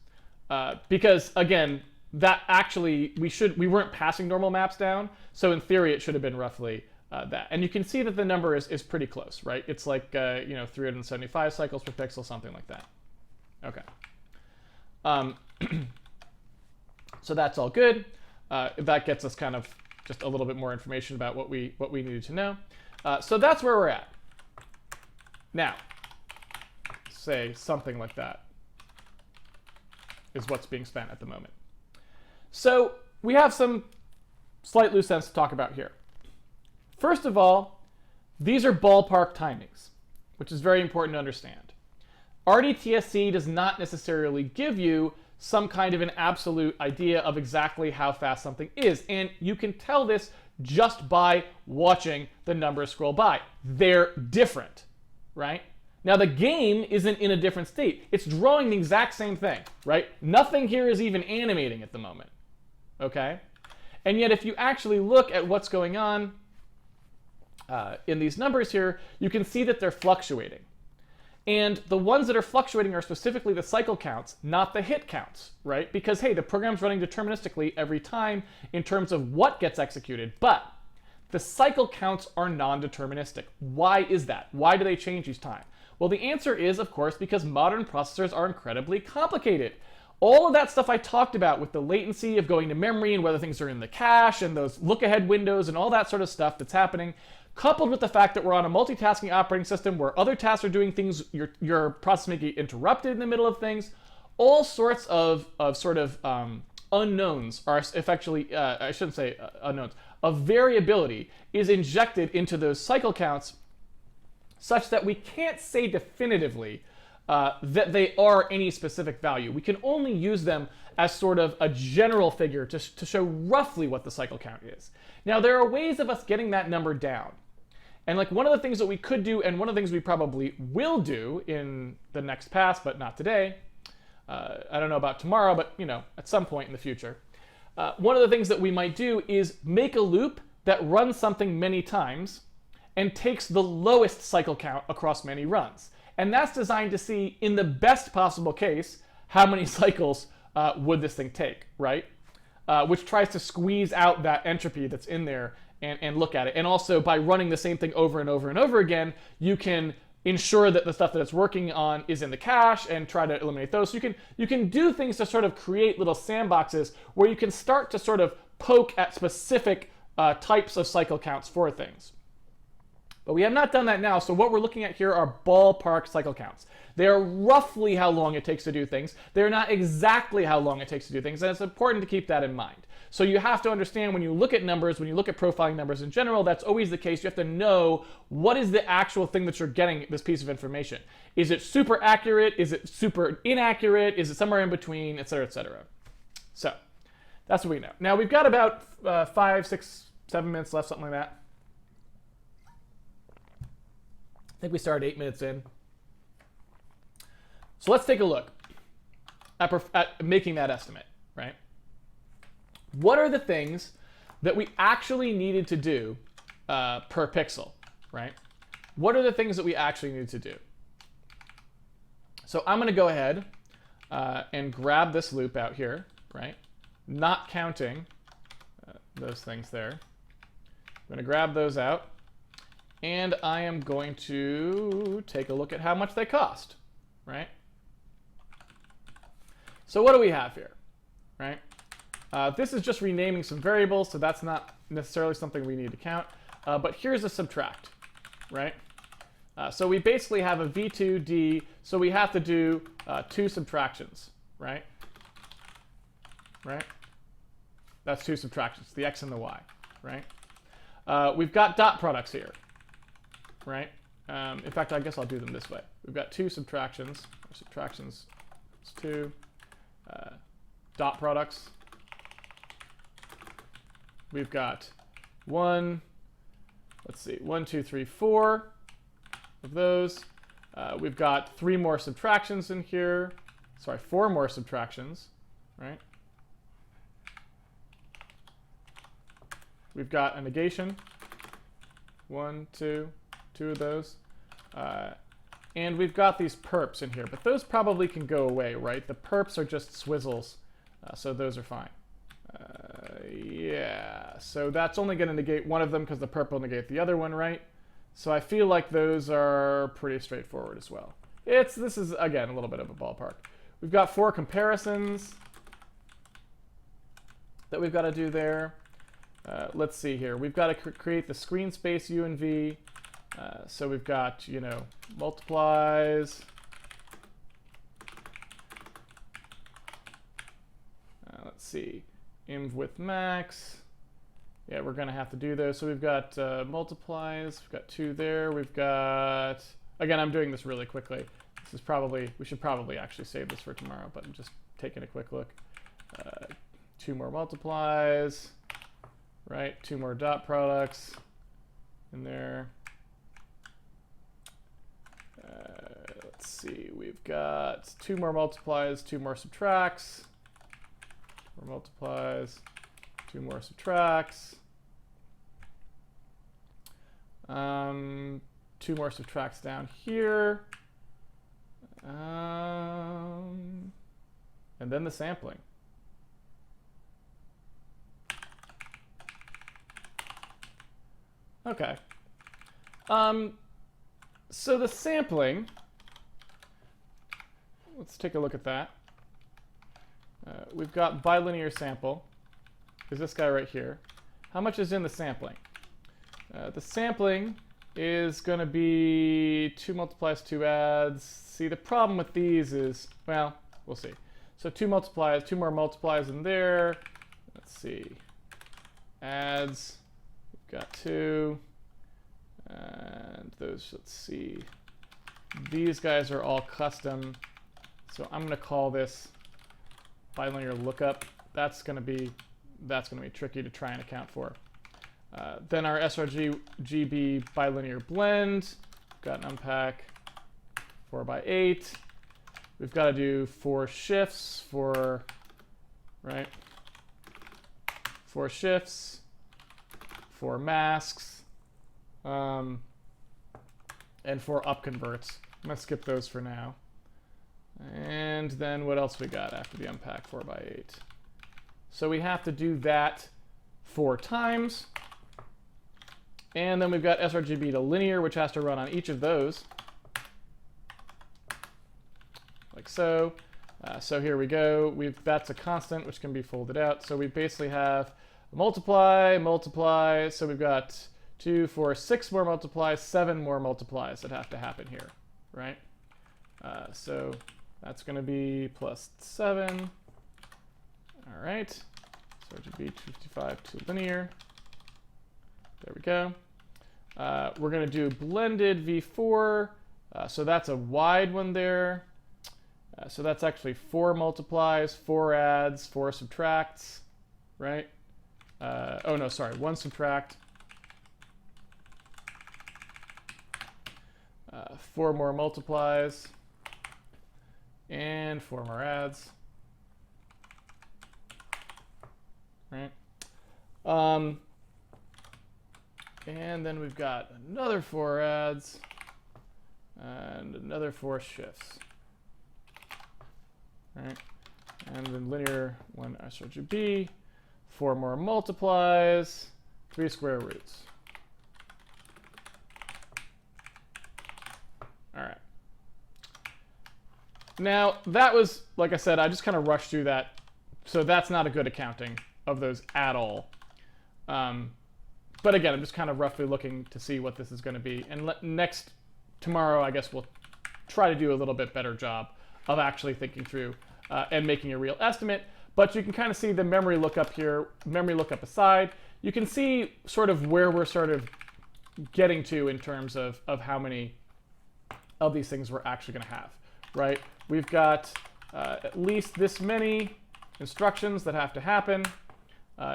[SPEAKER 1] Because again, that actually, we weren't passing normal maps down, so in theory it should have been roughly that. And you can see that the number is pretty close, right? It's like 375 cycles per pixel, something like that. Okay. So that's all good. That gets us kind of just a little bit more information about what we needed to know. So that's where we're at. Now, say something like that is what's being spent at the moment. So we have some slight loose ends to talk about here. First of all, these are ballpark timings, which is very important to understand. RDTSC does not necessarily give you some kind of an absolute idea of exactly how fast something is, and you can tell this just by watching the numbers scroll by. They're different, right? Now the game isn't in a different state. It's drawing the exact same thing, right? Nothing here is even animating at the moment. Okay? And yet if you actually look at what's going on in these numbers here, you can see that they're fluctuating. And the ones that are fluctuating are specifically the cycle counts, not the hit counts, right? Because, hey, the program's running deterministically every time in terms of what gets executed, but the cycle counts are non-deterministic. Why is that? Why do they change each time? Well, the answer is, of course, because modern processors are incredibly complicated. All of that stuff I talked about with the latency of going to memory and whether things are in the cache and those look-ahead windows and all that sort of stuff that's happening, coupled with the fact that we're on a multitasking operating system where other tasks are doing things, your process may get interrupted in the middle of things, all sorts of unknowns are effectively, I shouldn't say unknowns, of variability is injected into those cycle counts such that we can't say definitively that they are any specific value. We can only use them as sort of a general figure to show roughly what the cycle count is. Now, there are ways of us getting that number down. And like one of the things that we could do, and one of the things we probably will do in the next pass, but not today, I don't know about tomorrow, but at some point in the future, one of the things that we might do is make a loop that runs something many times and takes the lowest cycle count across many runs. And that's designed to see, in the best possible case, how many cycles would this thing take, right? Which tries to squeeze out that entropy that's in there and look at it. And also, by running the same thing over and over and over again, you can ensure that the stuff that it's working on is in the cache and try to eliminate those. So you can do things to sort of create little sandboxes where you can start to sort of poke at specific types of cycle counts for things. But we have not done that now, so what we're looking at here are ballpark cycle counts. They are roughly how long it takes to do things. They're not exactly how long it takes to do things, and it's important to keep that in mind. So you have to understand when you look at numbers, when you look at profiling numbers in general, that's always the case. You have to know what is the actual thing that you're getting this piece of information. Is it super accurate? Is it super inaccurate? Is it somewhere in between, et cetera, et cetera? So that's what we know. Now we've got about 5, 6, 7 minutes left, something like that. I think we started 8 minutes in. So let's take a look at making that estimate, right? What are the things that we actually needed to do per pixel, right? What are the things that we actually needed to do? So I'm going to go ahead and grab this loop out here, right? Not counting those things there. I'm going to grab those out. And I am going to take a look at how much they cost, right? So what do we have here, right? This is just renaming some variables, so that's not necessarily something we need to count. But here's a subtract, right? So we basically have a v2d, so we have to do 2 subtractions, right? Right? That's 2 subtractions, the x and the y, right? We've got dot products here, right? In fact, I guess I'll do them this way. We've got 2 subtractions. Subtractions is 2. Dot products. We've got 1, 2, 3, 4 of those. We've got 3 more subtractions in here. Sorry, 4 more subtractions, right? We've got a negation. 1, 2 of those. And we've got these perps in here, but those probably can go away, right? The perps are just swizzles, so those are fine. Yeah, so that's only going to negate one of them because the perp will negate the other one, right? So I feel like those are pretty straightforward as well. This is, again, a little bit of a ballpark. We've got 4 comparisons that we've got to do there. Let's see here. We've got to create the screen space U and V. So we've got, multiplies. Let's see. Inv with max. Yeah, we're going to have to do those. So we've got multiplies. We've got 2 there. We've got, again, I'm doing this really quickly. This is probably, we should probably actually save this for tomorrow, but I'm just taking a quick look. 2 more multiplies, right? 2 more dot products in there. Let's see, we've got 2 more multiplies, 2 more subtracts. More multiplies, 2 more subtracts. 2 more subtracts down here. And then the sampling. Okay. So the sampling, let's take a look at that. We've got bilinear sample, is this guy right here. How much is in the sampling? The sampling is going to be 2 multiplies, 2 adds. See, the problem with these is, well, we'll see. So 2 multiplies, 2 more multiplies in there. Let's see. Adds, we've got 2. And those, let's see. These guys are all custom. So I'm going to call this bilinear lookup. That's going to be tricky to try and account for. Then our sRGB bilinear blend. Got an unpack 4x8. We've got to do 4 shifts for, right? 4 shifts, 4 masks, and 4 up converts. I'm going to skip those for now. And then what else we got after the unpack 4x8? So we have to do that 4 times. And then we've got sRGB to linear, which has to run on each of those. Like so. So here we go. That's a constant, which can be folded out. So we basically have multiply, multiply. So we've got 2, 4, 6 more multiplies, 7 more multiplies that have to happen here, right? So that's going to be plus 7. All right. So it should be 255 to linear. There we go. We're going to do blended V4. So that's a wide one there. So that's actually 4 multiplies, 4 adds, 4 subtracts, right? Oh no, sorry, 1 subtract. 4 more multiplies. And 4 more adds. Right? And then we've got another 4 adds and another 4 shifts. Right? And then linear 1 sRGB, 4 more multiplies, 3 square roots. All right. Now, that was, like I said, I just kind of rushed through that. So that's not a good accounting of those at all. But again, I'm just kind of roughly looking to see what this is going to be. And tomorrow, I guess we'll try to do a little bit better job of actually thinking through and making a real estimate. But you can kind of see the memory lookup here, memory lookup aside. You can see sort of where we're sort of getting to in terms of how many of these things we're actually going to have, right? We've got at least this many instructions that have to happen,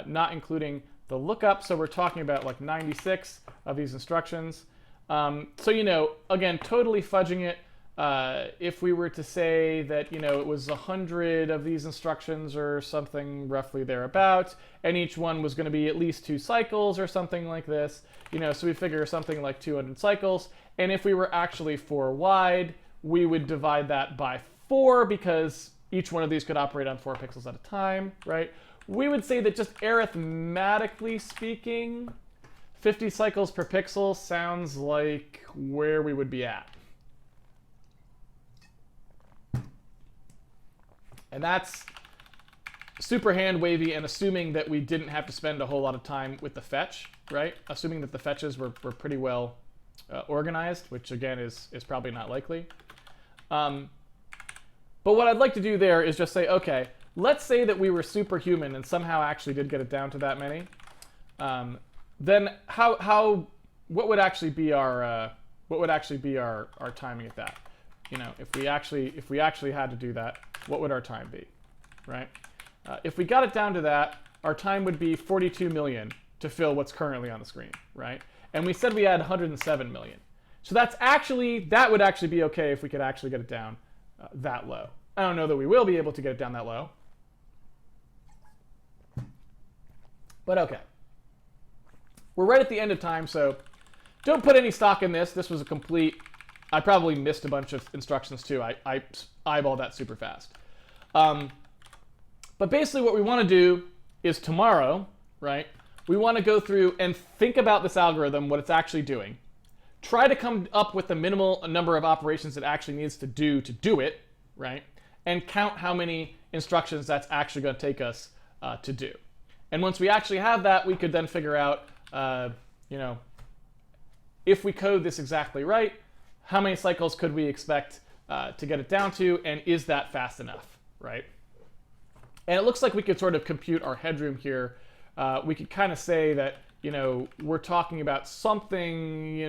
[SPEAKER 1] not including the lookup. So we're talking about like 96 of these instructions. So, you know, again, totally fudging it. If we were to say that, you know, it was 100 of these instructions or something roughly thereabout, and each one was going to be at least 2 cycles or something like this, you know, so we figure something like 200 cycles. And if we were actually 4 wide, we would divide that by 4 because each one of these could operate on 4 pixels at a time, right? We would say that just arithmetically speaking, 50 cycles per pixel sounds like where we would be at. And that's super hand wavy and assuming that we didn't have to spend a whole lot of time with the fetch, right? Assuming that the fetches were pretty well organized, which again is probably not likely. But what I'd like to do there is just say, okay, let's say that we were superhuman and somehow actually did get it down to that many. Then what would actually be our timing at that? You know, if we actually had to do that, what would our time be, right? If we got it down to that, our time would be 42 million to fill what's currently on the screen, right? And we said we had 107 million. So that would actually be okay if we could actually get it down that low. I don't know that we will be able to get it down that low. But okay. We're right at the end of time, so don't put any stock in this. This was a complete I probably missed a bunch of instructions too. I eyeballed that super fast. But basically what we want to do is tomorrow, right, we want to go through and think about this algorithm, what it's actually doing. Try to come up with the minimal number of operations it actually needs to do it, right? And count how many instructions that's actually going to take us to do. And once we actually have that, we could then figure out, if we code this exactly right, how many cycles could we expect to get it down to, and is that fast enough, right? And it looks like we could sort of compute our headroom here. We could kind of say that, we're talking about something,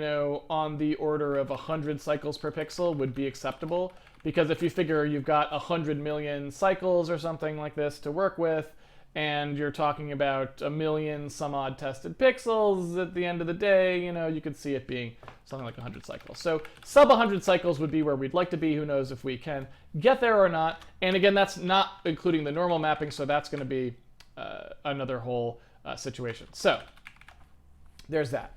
[SPEAKER 1] on the order of 100 cycles per pixel would be acceptable. Because if you figure you've got 100 million cycles or something like this to work with, and you're talking about a million some odd tested pixels at the end of the day, you could see it being something like 100 cycles. So sub 100 cycles would be where we'd like to be. Who knows if we can get there or not. And again, that's not including the normal mapping, so that's going to be another whole situation. So there's that.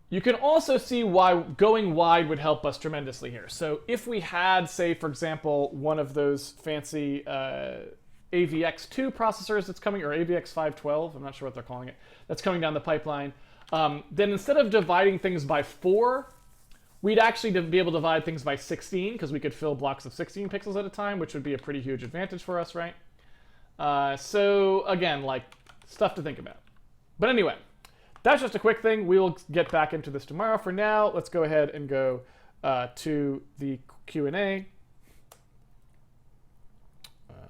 [SPEAKER 1] You can also see why going wide would help us tremendously here. So if we had, say, for example, one of those fancy AVX2 processors that's coming, or AVX512, I'm not sure what they're calling it, that's coming down the pipeline, then instead of dividing things by 4, we'd actually be able to divide things by 16, because we could fill blocks of 16 pixels at a time, which would be a pretty huge advantage for us, right? So again, like, stuff to think about. But anyway, that's just a quick thing. We'll get back into this tomorrow. For now, let's go ahead and go to the Q&A.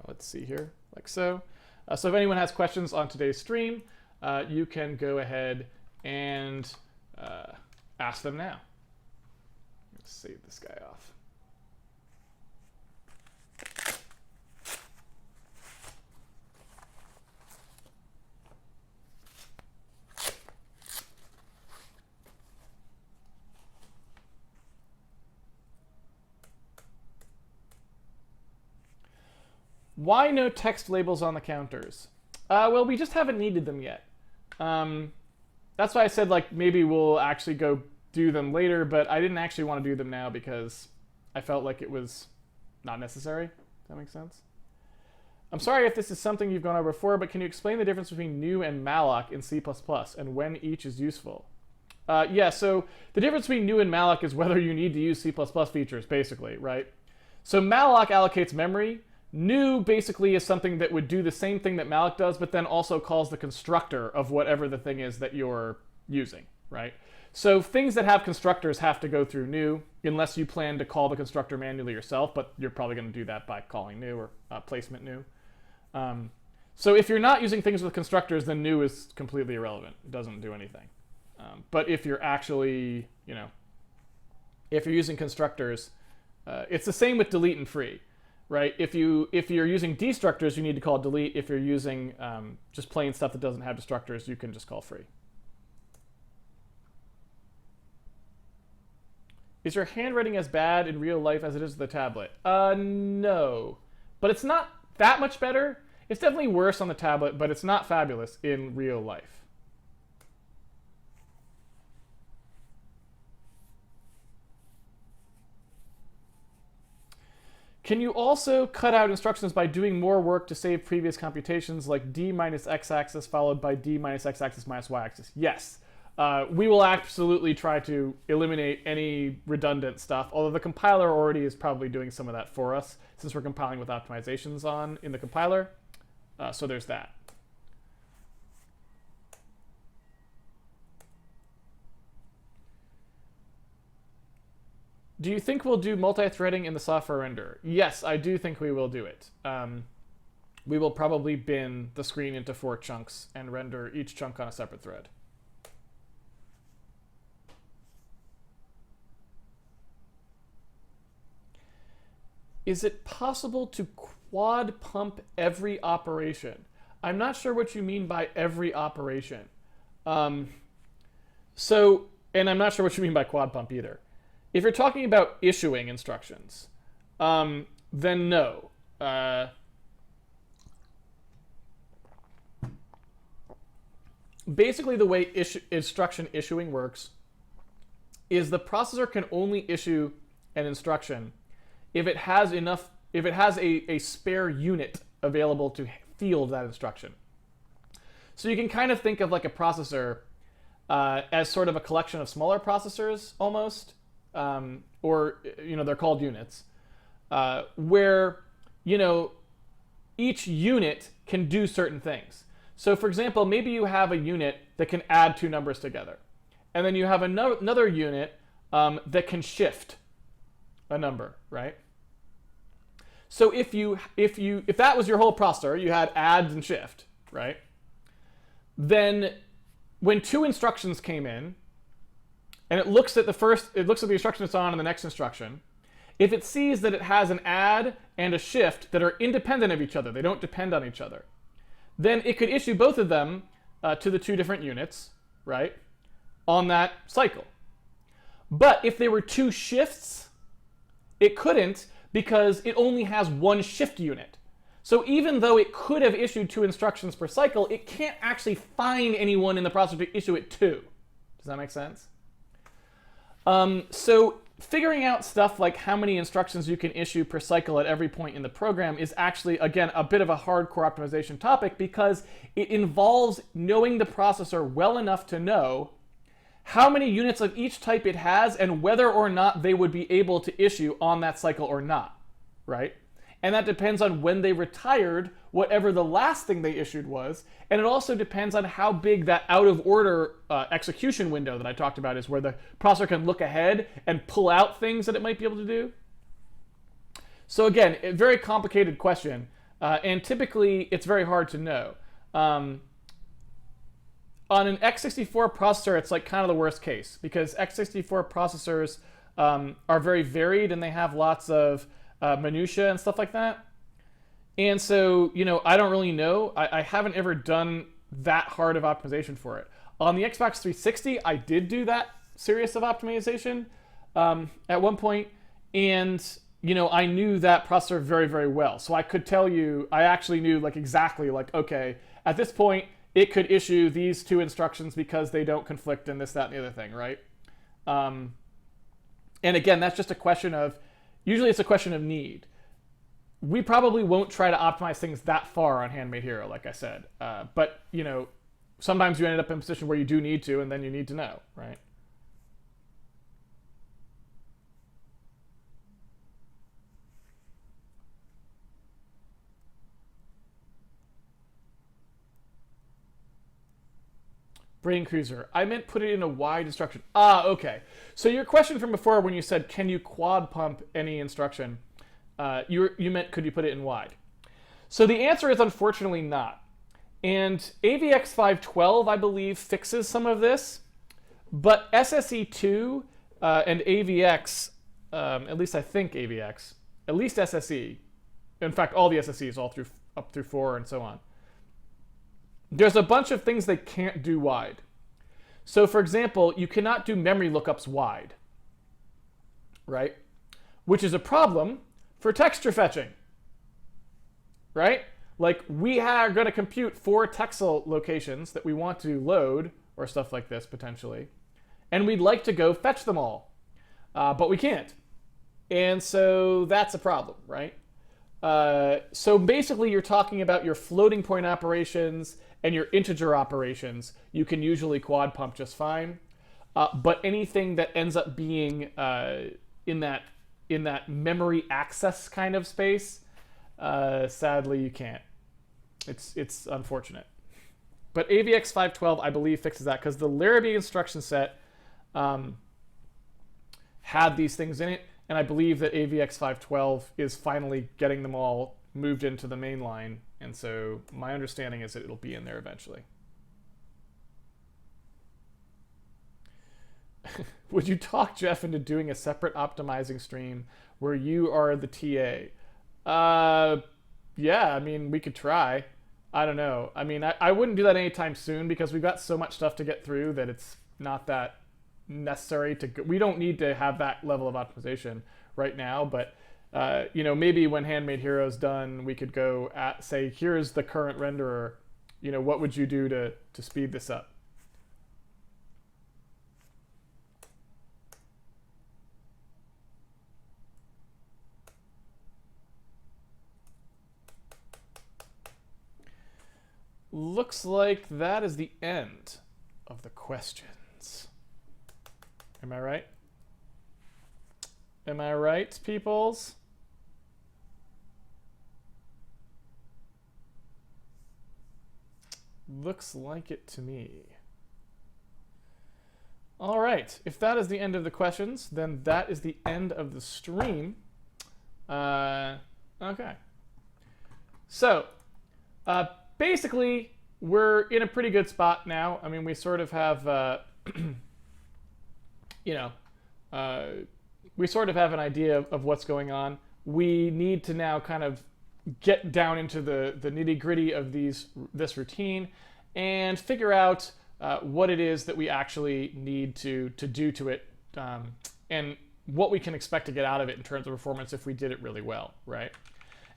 [SPEAKER 1] Let's see here, like so. So if anyone has questions on today's stream, you can go ahead and ask them now. Let's save this guy off. Why no text labels on the counters? Well, we just haven't needed them yet. That's why I said, like, maybe we'll actually go do them later, but I didn't actually want to do them now because I felt like it was not necessary. Does that make sense? I'm sorry if this is something you've gone over before, but can you explain the difference between new and malloc in C++ and when each is useful? Yeah, so the difference between new and malloc is whether you need to use C++ features, basically, right? So malloc allocates memory. New basically is something that would do the same thing that malloc does, but then also calls the constructor of whatever the thing is that you're using, right? So things that have constructors have to go through new, unless you plan to call the constructor manually yourself, but you're probably going to do that by calling new or placement new. So if you're not using things with constructors, then new is completely irrelevant. It doesn't do anything. But if you're actually, if you're using constructors, it's the same with delete and free. Right? If you're using destructors, you need to call delete. If you're using just plain stuff that doesn't have destructors, you can just call free. Is your handwriting as bad in real life as it is with the tablet? No. But it's not that much better. It's definitely worse on the tablet, but it's not fabulous in real life. Can you also cut out instructions by doing more work to save previous computations, like d minus x-axis followed by d minus x-axis minus y-axis? Yes. We will absolutely try to eliminate any redundant stuff, although the compiler already is probably doing some of that for us, since we're compiling with optimizations on in the compiler. So there's that. Do you think we'll do multi-threading in the software renderer? Yes, I do think we will do it. We will probably bin the screen into 4 chunks and render each chunk on a separate thread. Is it possible to quad pump every operation? I'm not sure what you mean by every operation. And I'm not sure what you mean by quad pump either. If you're talking about issuing instructions, then no. Basically, the way instruction issuing works is the processor can only issue an instruction if it has a spare unit available to field that instruction. So you can kind of think of like a processor as sort of a collection of smaller processors almost, or they're called units, where each unit can do certain things. So for example, maybe you have a unit that can add two numbers together, and then you have another unit that can shift a number, right? So if that was your whole processor, you had add and shift, right? Then when two instructions came in, and it looks at the instruction it's on and the next instruction, if it sees that it has an add and a shift that are independent of each other, they don't depend on each other, then it could issue both of them to the two different units, right, on that cycle. But if there were two shifts, it couldn't, because it only has one shift unit. So even though it could have issued two instructions per cycle, it can't actually find anyone in the processor to issue it to. Does that make sense? So figuring out stuff like how many instructions you can issue per cycle at every point in the program is actually, again, a bit of a hardcore optimization topic, because it involves knowing the processor well enough to know how many units of each type it has and whether or not they would be able to issue on that cycle or not, right? And that depends on when they retired whatever the last thing they issued was, and it also depends on how big that out of order execution window that I talked about is, where the processor can look ahead and pull out things that it might be able to do. So again, a very complicated question, and typically it's very hard to know. On an x64 processor, it's like kind of the worst case, because x64 processors are very varied and they have lots of minutia and stuff like that. And so, I don't really know. I haven't ever done that hard of optimization for it. On the Xbox 360, I did do that serious of optimization at one point, and I knew that processor very, very well. So I could tell you, I actually knew exactly okay, at this point, it could issue these two instructions because they don't conflict in this, that, and the other thing, right? And again, that's just a question of, usually it's a question of need. We probably won't try to optimize things that far on Handmade Hero, like I said. But, sometimes you end up in a position where you do need to, and then you need to know, right? Brain Cruiser. I meant put it in a wide instruction. Okay. So your question from before, when you said, can you quad pump any instruction, you meant, could you put it in wide? So the answer is unfortunately not. And AVX 512, I believe, fixes some of this. But SSE2 and AVX, at least I think AVX, at least SSE, in fact, all the SSEs, up through 4 and so on, there's a bunch of things they can't do wide. So for example, you cannot do memory lookups wide, right? Which is a problem for texture fetching, right? We are going to compute 4 texel locations that we want to load, or stuff like this potentially, and we'd like to go fetch them all, but we can't. And so that's a problem, right? So basically you're talking about your floating point operations and your integer operations. You can usually quad pump just fine, but anything that ends up being in that memory access kind of space, sadly you can't. It's unfortunate. But AVX 512, I believe, fixes that, because the Larrabee instruction set had these things in it, and I believe that AVX 512 is finally getting them all moved into the main line, and so my understanding is that it'll be in there eventually. Would you talk Jeff into doing a separate optimizing stream where you are the TA? Yeah, I mean, we could try. I don't know. I mean, I wouldn't do that anytime soon, because we've got so much stuff to get through that it's not that necessary to. We don't need to have that level of optimization right now, but maybe when Handmade Hero's done, we could go say, here's the current renderer. What would you do to speed this up? looks like that is the end of the questions. Am I right? Am I right, peoples? Looks like it to me. All right, if that is the end of the questions, then that is the end of the stream. Okay. So, basically, we're in a pretty good spot now. I mean, we sort of have, we sort of have an idea of what's going on. We need to now kind of get down into the nitty-gritty of this routine and figure out what it is that we actually need to do to it, and what we can expect to get out of it in terms of performance if we did it really well, right?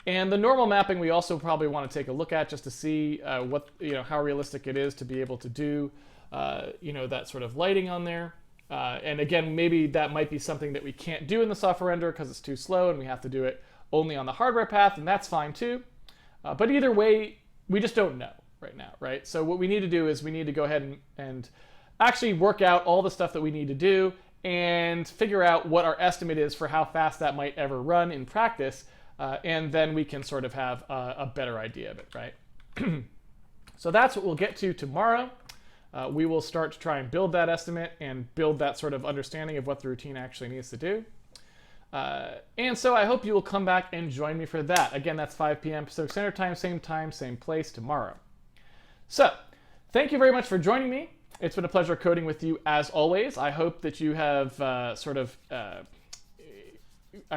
[SPEAKER 1] And the normal mapping we also probably want to take a look at just to see how realistic it is to be able to do that sort of lighting on there. And again, maybe that might be something that we can't do in the software render because it's too slow and we have to do it only on the hardware path, and that's fine too. But either way, we just don't know right now, right? So what we need to do is we need to go ahead and actually work out all the stuff that we need to do and figure out what our estimate is for how fast that might ever run in practice, and then we can sort of have a better idea of it, right? So that's what we'll get to tomorrow. We will start to try and build that estimate and build that sort of understanding of what the routine actually needs to do. And so I hope you will come back and join me for that. Again, that's 5 p.m. Pacific Standard Time, same place tomorrow. So, thank you very much for joining me. It's been a pleasure coding with you as always. I hope that you have I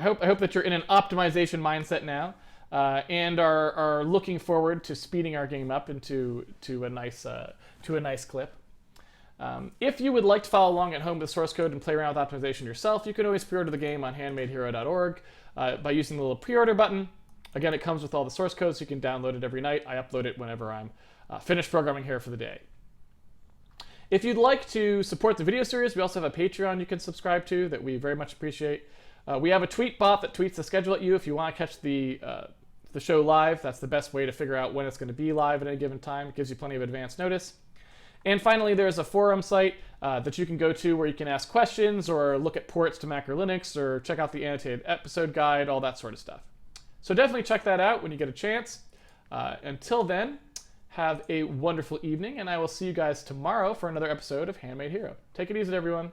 [SPEAKER 1] hope that you're in an optimization mindset now, and are looking forward to speeding our game up into a nice clip. If you would like to follow along at home with source code and play around with optimization yourself, you can always pre-order the game on handmadehero.org by using the little pre-order button. Again, it comes with all the source code, so you can download it every night. I upload it whenever I'm finished programming here for the day. If you'd like to support the video series, we also have a Patreon you can subscribe to that we very much appreciate. We have a tweet bot that tweets the schedule at you if you want to catch the show live. That's the best way to figure out when it's going to be live at any given time. It gives you plenty of advance notice. And finally, there's a forum site that you can go to where you can ask questions or look at ports to Mac or Linux or check out the annotated episode guide, all that sort of stuff. So definitely check that out when you get a chance. Until then, have a wonderful evening, and I will see you guys tomorrow for another episode of Handmade Hero. Take it easy, everyone.